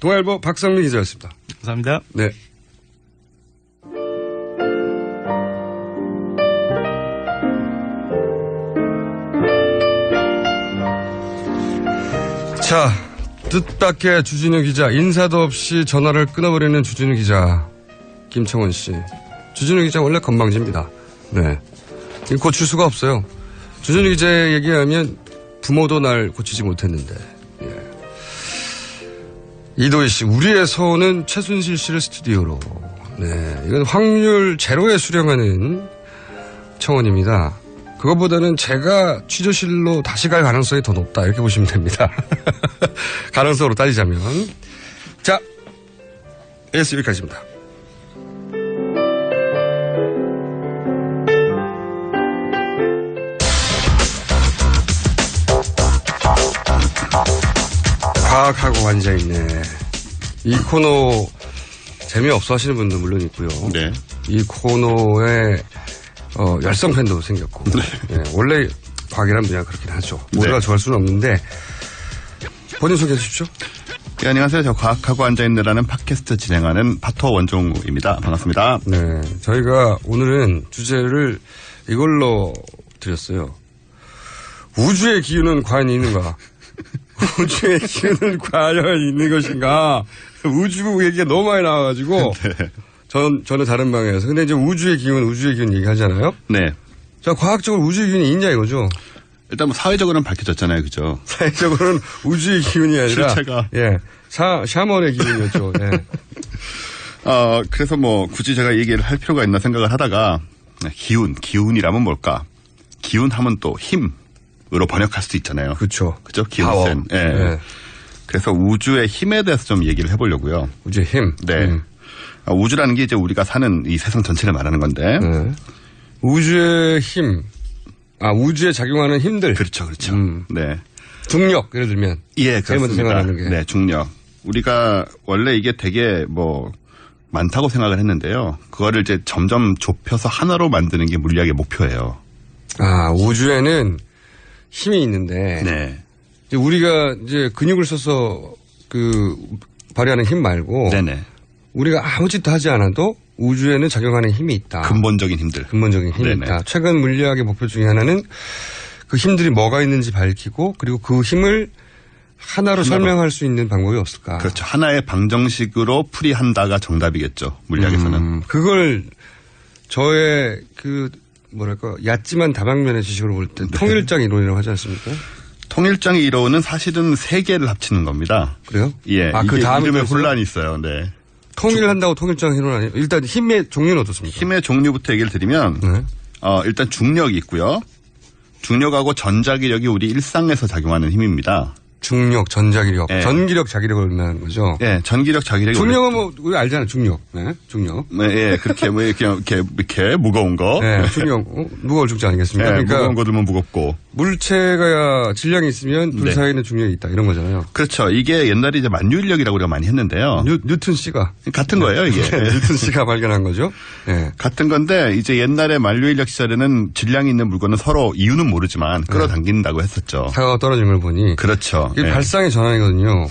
동아일보 박성민 기자였습니다. 감사합니다. 네. 자, 뜻밖의 주진우 기자, 인사도 없이 전화를 끊어버리는 주진우 기자, 김청원 씨. 주진우 기자 원래 건방집니다. 네. 이거 고칠 수가 없어요. 주진우 기자 얘기하면 부모도 날 고치지 못했는데. 예. 이도희 씨, 우리의 서원은 최순실 씨를 스튜디오로. 네. 이건 확률 제로에 수령하는 청원입니다. 그것보다는 제가 취조실로 다시 갈 가능성이 더 높다. 이렇게 보시면 됩니다. 가능성으로 따지자면. 자, AS 여기까지입니다. 과학하고 앉아있네. 이 코너 재미없어 하시는 분들 물론 있고요. 네. 이 코너에 열성 팬도 생겼고. 네. 네, 원래 과학이란 분야가 그렇긴 하죠. 모두가 좋아할 수는 없는데 본인 소개해 주십시오. 네, 안녕하세요. 저 과학하고 앉아있느라는 팟캐스트 진행하는 파토 원종우입니다. 반갑습니다. 네, 저희가 오늘은 주제를 이걸로 드렸어요. 우주의 기운은 과연 있는가? 우주의 기운은 과연 있는 것인가? 우주 얘기가 너무 많이 나와가지고 네. 저는 다른 방에서. 근데 이제 우주의 기운 얘기하잖아요. 네. 자, 과학적으로 우주의 기운이 있냐 이거죠. 일단 뭐 사회적으로는 밝혀졌잖아요, 그죠? 사회적으로는 우주의 기운이 아니라 실체가 예, 샤먼의 기운이었죠. 예. 그래서 뭐 굳이 제가 얘기를 할 필요가 있나 생각을 하다가 기운이라면 뭘까? 기운하면 또 힘으로 번역할 수도 있잖아요. 그렇죠. 그죠? 기운센. 예. 네. 그래서 우주의 힘에 대해서 좀 얘기를 해보려고요. 우주의 힘. 네. 우주라는 게 이제 우리가 사는 이 세상 전체를 말하는 건데. 우주의 힘. 우주에 작용하는 힘들. 그렇죠. 네. 중력, 예를 들면. 예, 제일 먼저 생각하는 게. 네, 중력. 우리가 원래 이게 되게 뭐 많다고 생각을 했는데요. 그거를 이제 점점 좁혀서 하나로 만드는 게 물리학의 목표예요. 우주에는 힘이 있는데. 네. 이제 우리가 이제 근육을 써서 발휘하는 힘 말고. 네네. 우리가 아무 짓도 하지 않아도 우주에는 작용하는 힘이 있다. 근본적인 힘들. 근본적인 힘이 네네. 있다. 최근 물리학의 목표 중에 하나는 그 힘들이 뭐가 있는지 밝히고 그리고 그 힘을 하나로 설명할 수 있는 방법이 없을까. 그렇죠. 하나의 방정식으로 풀이한다가 정답이겠죠. 물리학에서는. 그걸 저의 얕지만 다방면의 지식으로 볼 때 통일장 이론이라고 하지 않습니까? 통일장 이론은 사실은 세 개를 합치는 겁니다. 그래요? 예. 그 다음에 이름에 혼란이 있어요. 네. 통일한다고 통일장 이론 아니에요? 일단 힘의 종류는 어떻습니까? 힘의 종류부터 얘기를 드리면 일단 중력이 있고요. 중력하고 전자기력이 우리 일상에서 작용하는 힘입니다. 중력, 전자기력, 네. 전기력, 자기력을 의미하는 거죠. 네, 전기력, 자기력이. 중력은 뭐 우리 알잖아요, 중력. 네, 중력. 네, 예, 그렇게 뭐 이렇게 무거운 거. 네, 중력 무거울 죽지 아니겠습니까? 네, 그러니까 무거운 거 들면 무겁고. 물체가 질량이 있으면 둘 사이에는 중력이 있다 이런 거잖아요. 그렇죠. 이게 옛날에 이제 만유인력이라고 우리가 많이 했는데요. 뉴턴 씨가 같은 거예요, 이게. 뉴턴 씨가 발견한 거죠. 네. 같은 건데 이제 옛날에 만유인력 시절에는 질량이 있는 물건은 서로 이유는 모르지만 끌어당긴다고 했었죠. 사과가 떨어진 걸 보니. 그렇죠. 이게 발상의 전환이거든요.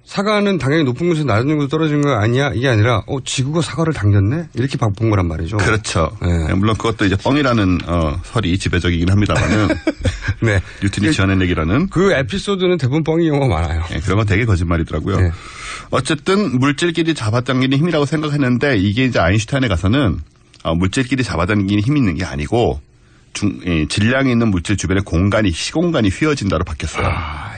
사과는 당연히 높은 곳에서 낮은 곳에 떨어진 거 아니야? 이게 아니라 지구가 사과를 당겼네? 이렇게 본 거란 말이죠. 그렇죠. 네. 물론 그것도 이제 뻥이라는 설이 지배적이긴 합니다만은 네. 뉴턴이 지어낸 얘기라는 그 에피소드는 대부분 뻥인 경우가 많아요. 네, 그런 건 되게 거짓말이더라고요. 네. 어쨌든 물질끼리 잡아당기는 힘이라고 생각했는데 이게 이제 아인슈타인에 가서는 물질끼리 잡아당기는 힘이 있는 게 아니고 질량이 있는 물질 주변에 시공간이 휘어진다로 바뀌었어요.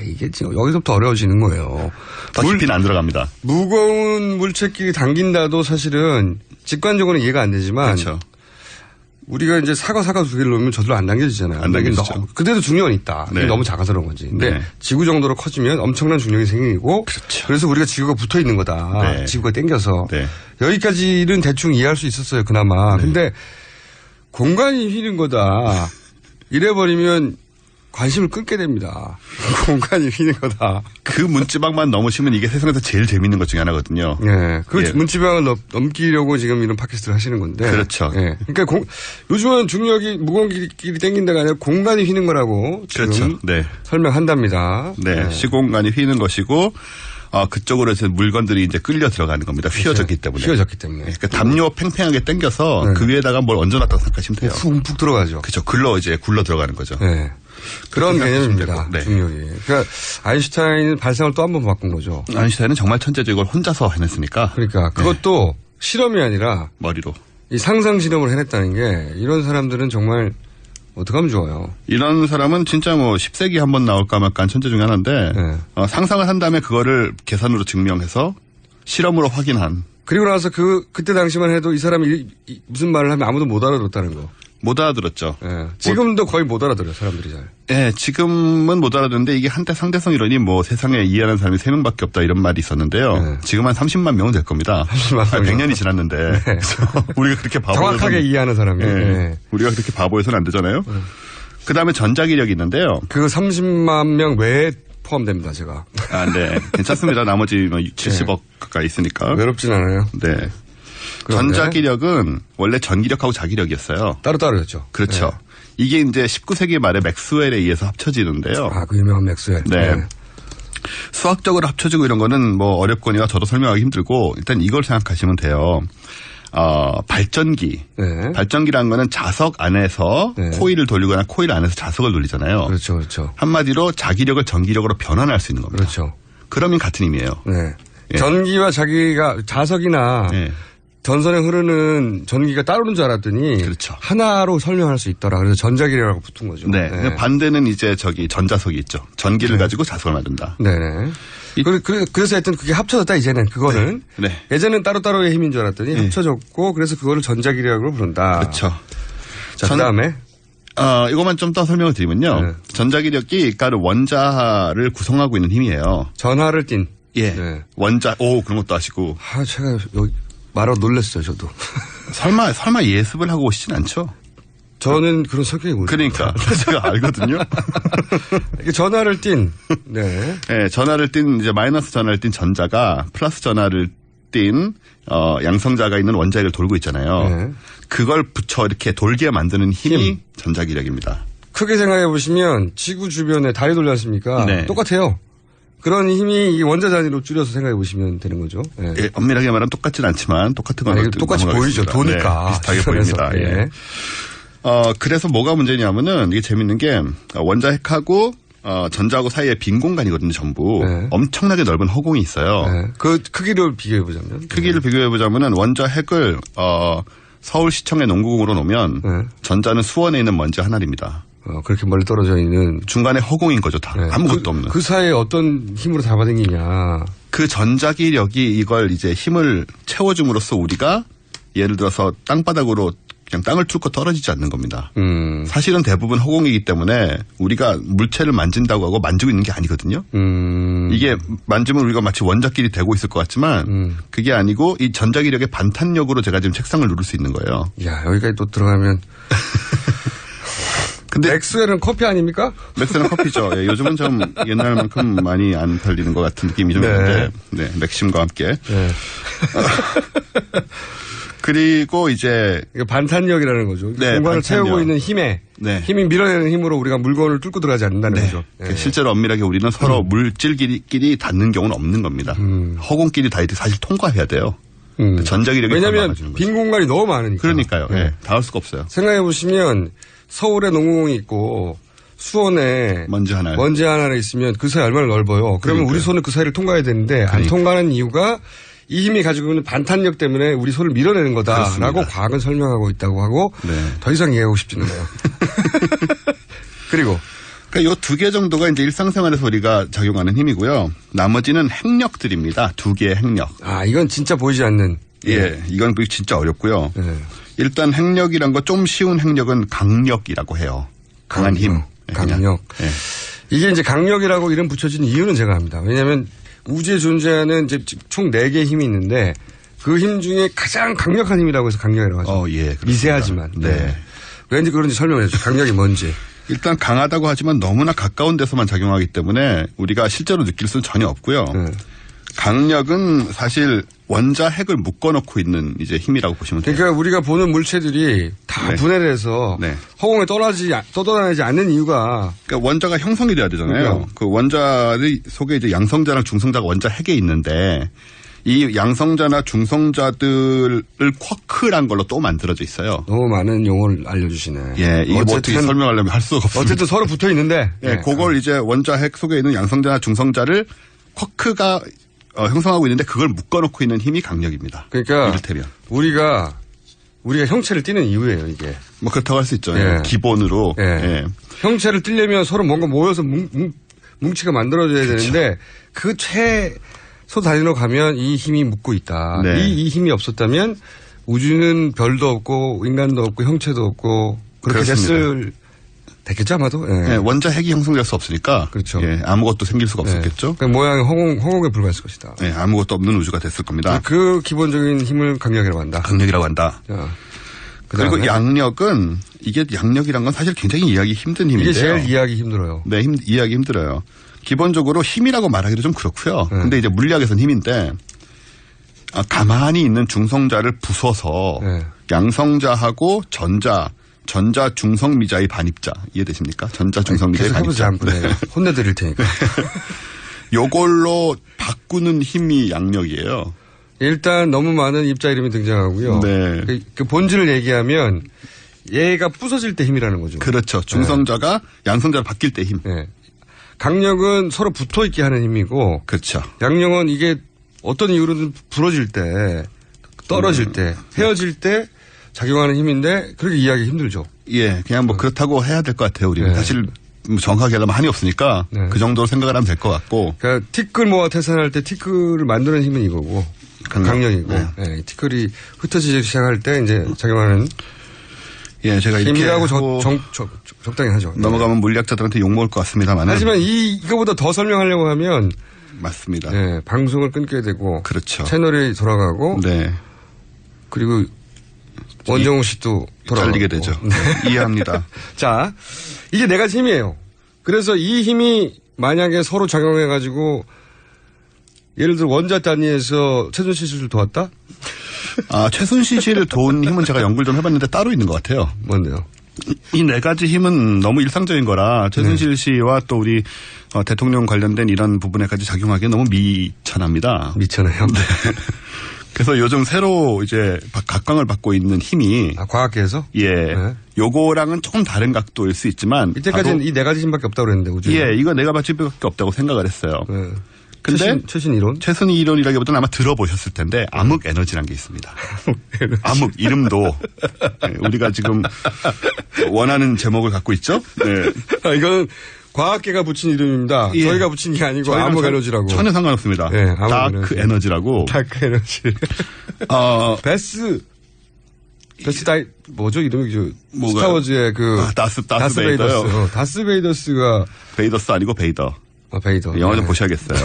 이게 지금 여기서부터 어려워지는 거예요. 더 깊이는 안 들어갑니다. 무거운 물체끼리 당긴다도 사실은 직관적으로는 이해가 안 되지만. 그렇죠. 우리가 이제 사과 두 개를 놓으면 저절로 안 당겨지잖아요. 안 당겨지죠. 그때도 중력은 있다. 네. 너무 작아서 그런 거지. 근데 지구 정도로 커지면 엄청난 중력이 생기고. 그렇죠. 그래서 우리가 지구가 붙어 있는 거다. 네. 지구가 당겨서. 네. 여기까지는 대충 이해할 수 있었어요. 그나마. 근데 공간이 휘는 거다. 이래버리면 관심을 끊게 됩니다. 공간이 휘는 거다. 그 문지방만 넘으시면 이게 세상에서 제일 재밌는 것 중에 하나거든요. 네. 그 예. 문지방을 넘기려고 지금 이런 팟캐스트를 하시는 건데. 그렇죠. 예. 그러니까 요즘은 중력이 무거운 길이 땡긴다가 아니라 공간이 휘는 거라고 지금 그렇죠. 네. 설명한답니다. 네. 시공간이 휘는 것이고 그쪽으로 이제 물건들이 이제 끌려 들어가는 겁니다. 휘어졌기 때문에. 휘어졌기 때문에. 그러니까 담요 팽팽하게 당겨서 그 위에다가 뭘 얹어놨다고 생각하시면 돼요. 푹 들어가죠. 그렇죠. 굴러 들어가는 거죠. 네. 그런 개념입니다. 네. 중력이. 그러니까 아인슈타인은 발상을 또 한 번 바꾼 거죠. 아인슈타인은 정말 천재죠. 이걸 혼자서 해냈으니까. 그러니까 그것도 실험이 아니라 머리로. 이 상상 실험을 해냈다는 게 이런 사람들은 정말 어떻게 하면 좋아요. 이런 사람은 진짜 뭐 10세기 한번 나올까 말까 한 천재 중에 하나인데 상상을 한 다음에 그거를 계산으로 증명해서 실험으로 확인한. 그리고 나서 그때 당시만 해도 이 사람이 무슨 말을 하면 아무도 못 알아듣다는 거. 못 알아들었죠. 네. 지금도 거의 못 알아들어요, 사람들이 잘. 네, 지금은 못 알아듣는데 이게 한때 상대성 이론이 뭐 세상에 이해하는 사람이 3명밖에 없다 이런 말이 있었는데요. 네. 지금 한 30만 명은 될 겁니다. 100년이 지났는데. 네. 우리가 그렇게 정확하게 이해하는 사람이. 네. 네. 우리가 그렇게 바보여서는 안 되잖아요. 그 다음에 전자기력이 있는데요. 그 30만 명 외에 포함됩니다, 제가. 네. 괜찮습니다. 나머지 뭐 70억 가까이 있으니까. 외롭진 않아요. 네. 전자기력은 원래 전기력하고 자기력이었어요. 따로따로였죠. 그렇죠. 네. 이게 이제 19세기 말에 맥스웰에 의해서 합쳐지는데요. 그 유명한 맥스웰. 네. 수학적으로 합쳐지고 이런 거는 뭐 어렵거니와 저도 설명하기 힘들고 일단 이걸 생각하시면 돼요. 발전기. 네. 발전기라는 거는 자석 안에서 코일을 돌리거나 코일 안에서 자석을 돌리잖아요. 그렇죠, 그렇죠. 한마디로 자기력을 전기력으로 변환할 수 있는 겁니다. 그렇죠. 그러면 같은 의미예요. 네. 예. 전기와 자석이나 전선에 흐르는 전기가 따르는 줄 알았더니 그렇죠. 하나로 설명할 수 있더라. 그래서 전자기력이라고 붙은 거죠. 네. 반대는 이제 전자석이 있죠. 전기를 가지고 자석을 만든다. 네네. 그래서 하여튼 그게 합쳐졌다 이제는 그거는. 네. 예전엔 따로따로의 힘인 줄 알았더니 합쳐졌고 그래서 그거를 전자기력으로 부른다. 그렇죠. 자, 그다음에 이것만 좀 더 설명을 드리면요. 전자기력이 그러니까 원자를 구성하고 있는 힘이에요. 전하를 띤. 예. 네. 원자, 그런 것도 아시고. 제가 여기 말하고 놀랐어요, 저도. 설마 예습을 하고 오시진 않죠? 저는 그런 성격이 뭐죠? 그러니까. 제가 알거든요. 이게 전하를 띤. 네. 네, 전하를 띤, 이제 마이너스 전하를 띤 전자가 플러스 전하를 띤, 양성자가 있는 원자핵을 돌고 있잖아요. 네. 그걸 붙여 이렇게 돌게 만드는 힘이 전자기력입니다. 크게 생각해 보시면 지구 주변에 달이 돌지 않습니까? 네. 똑같아요. 그런 힘이 이 원자 단위로 줄여서 생각해 보시면 되는 거죠. 네. 예, 엄밀하게 말하면 똑같진 않지만 똑같은 건 똑같이 보이죠. 도니까. 네, 비슷하게 보입니다. 예. 그래서 뭐가 문제냐면은 이게 재밌는 게 원자핵하고 전자하고 사이에 빈 공간이거든요, 전부. 네. 엄청나게 넓은 허공이 있어요. 네. 그 크기를 비교해 보자면? 크기를 비교해 보자면은 원자핵을 서울시청의 농구공으로 놓으면 전자는 수원에 있는 먼지 하나입니다. 그렇게 멀리 떨어져 있는. 중간에 허공인 거죠, 다. 네. 아무것도 없는. 그 사이에 어떤 힘으로 잡아당기냐. 그 전자기력이 이걸 이제 힘을 채워줌으로써 우리가 예를 들어서 땅바닥으로 그냥 땅을 뚫고 떨어지지 않는 겁니다. 사실은 대부분 허공이기 때문에 우리가 물체를 만진다고 하고 만지고 있는 게 아니거든요. 이게 만지면 우리가 마치 원자끼리 되고 있을 것 같지만 그게 아니고 이 전자기력의 반탄력으로 제가 지금 책상을 누를 수 있는 거예요. 야, 여기까지 또 들어가면. 근데 맥스웰은 커피 아닙니까? 맥스웰은 커피죠. 예, 요즘은 좀 옛날만큼 많이 안 팔리는 것 같은 느낌이 좀 있는데, 네, 맥심과 함께. 네. 그리고 이제 반탄력이라는 거죠. 네, 공간을 채우고 있는 힘에 힘이 밀어내는 힘으로 우리가 물건을 뚫고 들어가지 않는다는 거죠. 네. 실제로 엄밀하게 우리는 서로 물질끼리 닿는 경우는 없는 겁니다. 허공끼리 닿을 때 사실 통과해야 돼요. 전자기력이 왜냐하면 빈 공간이 너무 많으니까. 그러니까요. 네. 닿을 수가 없어요. 생각해 보시면 서울에 농구공이 있고 수원에 먼지 하나가 있으면 그 사이 얼마나 넓어요. 그러면 우리 손은 그 사이를 통과해야 되는데 안 통과하는 이유가 이 힘이 가지고 있는 반탄력 때문에 우리 손을 밀어내는 거다라고 그렇습니다. 과학은 설명하고 있다고 하고 더 이상 이해하고 싶지는 않아요. 그리고 그러니까 요 2개 정도가 이제 일상생활에서 우리가 작용하는 힘이고요. 나머지는 핵력들입니다. 2개의 핵력. 이건 진짜 보이지 않는. 예, 이건 진짜 어렵고요. 일단 핵력이란 거 좀 쉬운 핵력은 강력이라고 해요. 강한 힘. 강력. 네. 이게 이제 강력이라고 이름 붙여진 이유는 제가 압니다. 왜냐하면 우주에 존재하는 이제 총 4개의 힘이 있는데 그 힘 중에 가장 강력한 힘이라고 해서 강력이라고 하죠. 예, 미세하지만. 네. 왠지 그런지 설명해 주죠. 강력이 뭔지. 일단 강하다고 하지만 너무나 가까운 데서만 작용하기 때문에 우리가 실제로 느낄 수는 전혀 없고요. 강력은 사실 원자 핵을 묶어놓고 있는 이제 힘이라고 보시면 돼요. 그러니까 우리가 보는 물체들이 다 분해를 해서 허공에 떠돌아다니지 않는 이유가 그러니까 원자가 형성이 돼야 되잖아요. 그 원자 속에 이제 양성자랑 중성자가 원자 핵에 있는데 이 양성자나 중성자들을 쿼크란 걸로 또 만들어져 있어요. 너무 많은 용어를 알려주시네. 예, 이게 뭐 어떻게 설명하려면 할 수가 없어요. 어쨌든 서로 붙어 있는데. 예, 그걸 이제 원자 핵 속에 있는 양성자나 중성자를 쿼크가 형성하고 있는데 그걸 묶어놓고 있는 힘이 강력입니다. 그러니까 이를테면 우리가 형체를 띠는 이유예요, 이게. 뭐 그렇다고 할 수 있죠. 예. 기본으로. 예. 형체를 띠려면 서로 뭔가 모여서 뭉치가 만들어져야 되는데 그 최소 단위로 가면 이 힘이 묶고 있다. 네. 이 힘이 없었다면 우주는 별도 없고 인간도 없고 형체도 없고 그렇게 됐겠죠 아마도. 예. 원자 핵이 형성될 수 없으니까. 그렇죠. 예, 아무것도 생길 수가 없었겠죠. 그 모양이 허공에 불과했을 것이다. 예, 아무것도 없는 우주가 됐을 겁니다. 그 기본적인 힘을 강력이라고 한다. 강력이라고 한다. 자, 그리고 양력은 이게 양력이란 건 사실 굉장히 이해하기 힘든 힘인데요. 이게 제일 이해하기 힘들어요. 네, 이해하기 힘들어요. 기본적으로 힘이라고 말하기도 좀 그렇고요. 근데 이제 물리학에서는 힘인데 가만히 있는 중성자를 부숴서 양성자하고 전자 중성 미자의 반입자 이해되십니까? 전자 중성 미자의 반입자. 혼내드릴 테니까. 요걸로 바꾸는 힘이 양력이에요. 일단 너무 많은 입자 이름이 등장하고요. 네. 그 본질을 얘기하면 얘가 부서질 때 힘이라는 거죠. 그렇죠. 중성자가 양성자로 바뀔 때 힘. 네. 강력은 서로 붙어 있게 하는 힘이고. 그렇죠. 양력은 이게 어떤 이유로든 부러질 때, 떨어질 때, 헤어질 때 작용하는 힘인데 그렇게 이해하기 힘들죠. 예, 그냥 뭐 그렇다고 해야 될 것 같아요. 우리는 사실 정확하게 하려면 한이 없으니까 그 정도로 생각을 하면 될 것 같고. 그러니까 티끌 모아 태산할 때 티끌을 만드는 힘은 이거고 강력이고 티끌이 흩어지기 시작할 때 이제 작용하는. 예, 제가 이렇게 힘이라고 적당히 하죠. 넘어가면 물리학자들한테 욕먹을 것 같습니다만. 하지만 이거보다 더 설명하려고 하면. 맞습니다. 네, 방송을 끊게 되고. 그렇죠. 채널이 돌아가고. 네. 그리고 원정우 씨도 돌아가고. 잘리게 되죠. 네. 이해합니다. 자, 이게 네 가지 힘이에요. 그래서 이 힘이 만약에 서로 작용해가지고 예를 들어 원자 단위에서 최순실 씨를 도왔다? 최순실 씨를 도운 힘은 제가 연구를 좀 해봤는데 따로 있는 것 같아요. 뭔데요? 이 네 가지 힘은 너무 일상적인 거라 최순실 씨와 또 우리 대통령 관련된 이런 부분에까지 작용하기에 너무 미천합니다. 미천해요? 네. 그래서 요즘 새로 이제 각광을 받고 있는 힘이. 과학계에서? 예. 네. 요거랑은 조금 다른 각도일 수 있지만. 이때까지는 이 네 가지 힘밖에 없다고 그랬는데, 우주에. 예, 이거 네 가지밖에 없다고 생각을 했어요. 네. 근데 최신 이론? 최신 이론이라기보다는 아마 들어보셨을 텐데 암흑 에너지라는 게 있습니다. 암흑 이름도 우리가 지금 원하는 제목을 갖고 있죠. 네. 이건 과학계가 붙인 이름입니다. 예. 저희가 붙인 게 아니고 암흑 에너지라고. 전혀 상관없습니다. 네, 다크 에너지라고. 다크 에너지. 베스 뭐죠 이름이 스타워즈의 다스베이더스요. 다스베이더스가 베이더스 아니고 베이더. 베이더. 영화 좀 보셔야겠어요.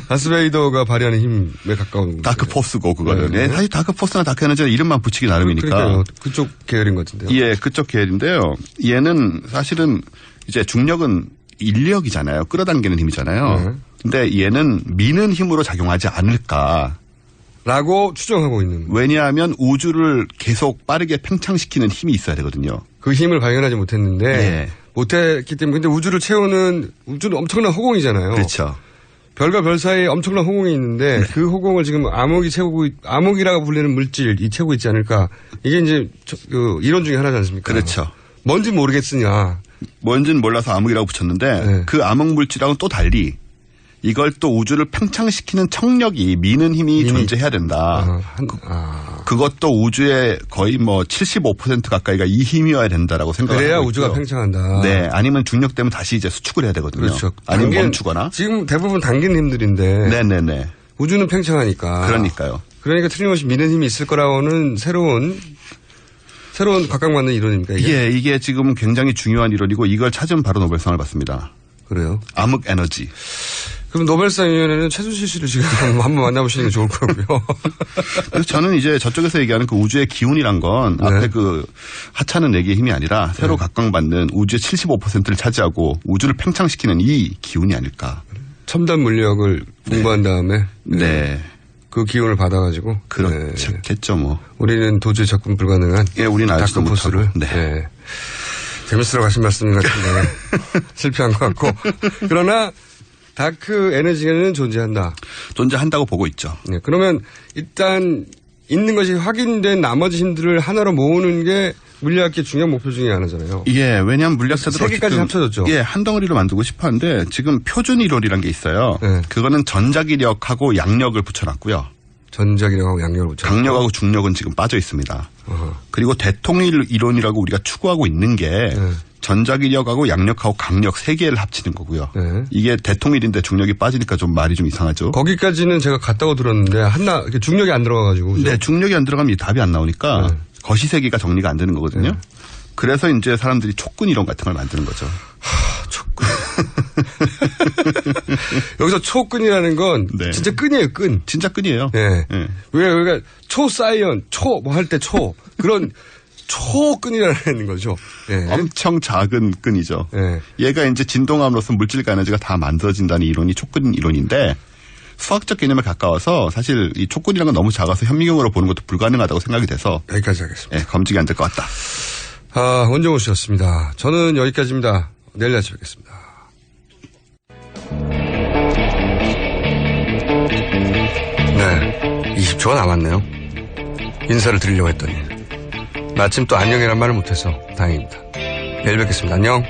다스베이더가 발휘하는 힘에 가까운. 다크 포스고 그거는. 네. 사실 다크 포스나 다크 에너지는 이름만 붙이기 나름이니까. 그러니까요. 그쪽 계열인 것 같은데요. 예, 그쪽 계열인데요. 얘는 사실은 이제 중력은 인력이잖아요. 끌어당기는 힘이잖아요. 근데 얘는 미는 힘으로 작용하지 않을까. 라고 추정하고 있는. 왜냐하면 우주를 계속 빠르게 팽창시키는 힘이 있어야 되거든요. 그 힘을 발견하지 못했는데. 네. 못했기 때문에. 근데 우주는 엄청난 허공이잖아요. 그렇죠. 별과 별 사이에 엄청난 허공이 있는데 그 허공을 지금 암흑이라고 불리는 물질이 채우고 있지 않을까. 이게 이제 그 이론 중에 하나지 않습니까? 그렇죠. 뭔지 모르겠으냐. 뭔지는 몰라서 암흑이라고 붙였는데 그 암흑 물질하고는 또 달리 이걸 또 우주를 팽창시키는 청력이 미는 힘이 존재해야 된다. 그것도 우주의 거의 뭐 75% 가까이가 이 힘이어야 된다라고 생각을 그래야 하고 우주가 있고요. 팽창한다. 네, 아니면 중력 때문에 다시 이제 수축을 해야 되거든요. 그렇죠. 아니면 멈추거나. 지금 대부분 당기는 힘들인데. 네네네. 우주는 팽창하니까. 그러니까요. 그러니까 틀림없이 미는 힘이 있을 거라고는 새로운 각광받는 이론입니까? 예, 이게 지금 굉장히 중요한 이론이고 이걸 찾으면 바로 노벨상을 받습니다. 그래요? 암흑 에너지. 그럼 노벨상위원회는 최순실 씨를 지금 한번 만나보시는 게 좋을 거고요. 그래서 저는 이제 저쪽에서 얘기하는 그 우주의 기운이란 건 네. 앞에 그 하찮은 얘기의 힘이 아니라 새로 각광받는 우주의 75%를 차지하고 우주를 팽창시키는 이 기운이 아닐까. 첨단 물리학을 공부한 다음에 네. 그 기운을 받아가지고 그렇겠죠 뭐. 우리는 도저히 접근 불가능한 우리는 알지도 다크포스를 네. 재밌으라고 하신 말씀 같은데 실패한 것 같고 그러나 다크 에너지는 존재한다고 보고 있죠. 네, 그러면 일단 있는 것이 확인된 나머지 힘들을 하나로 모으는 게 물리학계 중요한 목표 중에 하나잖아요. 예, 왜냐하면 물리학자들은 세 개까지 합쳐졌죠. 예, 한 덩어리로 만들고 싶었는데 지금 표준 이론이라는 게 있어요. 네. 그거는 전자기력하고 양력을 붙여놨고요. 전자기력하고 양력을 붙여놨고. 강력하고 중력은 지금 빠져 있습니다. 그리고 대통일 이론이라고 우리가 추구하고 있는 게 전자기력하고 양력하고 강력 세 개를 합치는 거고요. 네. 이게 대통일인데 중력이 빠지니까 좀 말이 좀 이상하죠. 거기까지는 제가 갔다고 들었는데 중력이 안 들어가가지고. 네, 중력이 안 들어가면 답이 안 나오니까 거시세기가 정리가 안 되는 거거든요. 그래서 이제 사람들이 촉근 이론 같은 걸 만드는 거죠. 촉근. 여기서 촉근이라는 건 진짜 끈이에요, 끈. 진짜 끈이에요. 네. 왜 우리가 초사이언, 뭐 할 때 그런 초끈이라는 거죠. 네. 엄청 작은 끈이죠. 얘가 이제 진동함으로써 물질과 에너지가 다 만들어진다는 이론이 촉근 이론인데 수학적 개념에 가까워서 사실 이 촉근이라는 건 너무 작아서 현미경으로 보는 것도 불가능하다고 생각이 돼서 여기까지 하겠습니다. 네, 검증이 안 될 것 같다. 원정우 씨였습니다. 저는 여기까지입니다. 내일 다시 뵙겠습니다. 네, 20초가 남았네요. 인사를 드리려고 했더니 마침 또 안녕이란 말을 못해서 다행입니다. 내일 뵙겠습니다. 안녕.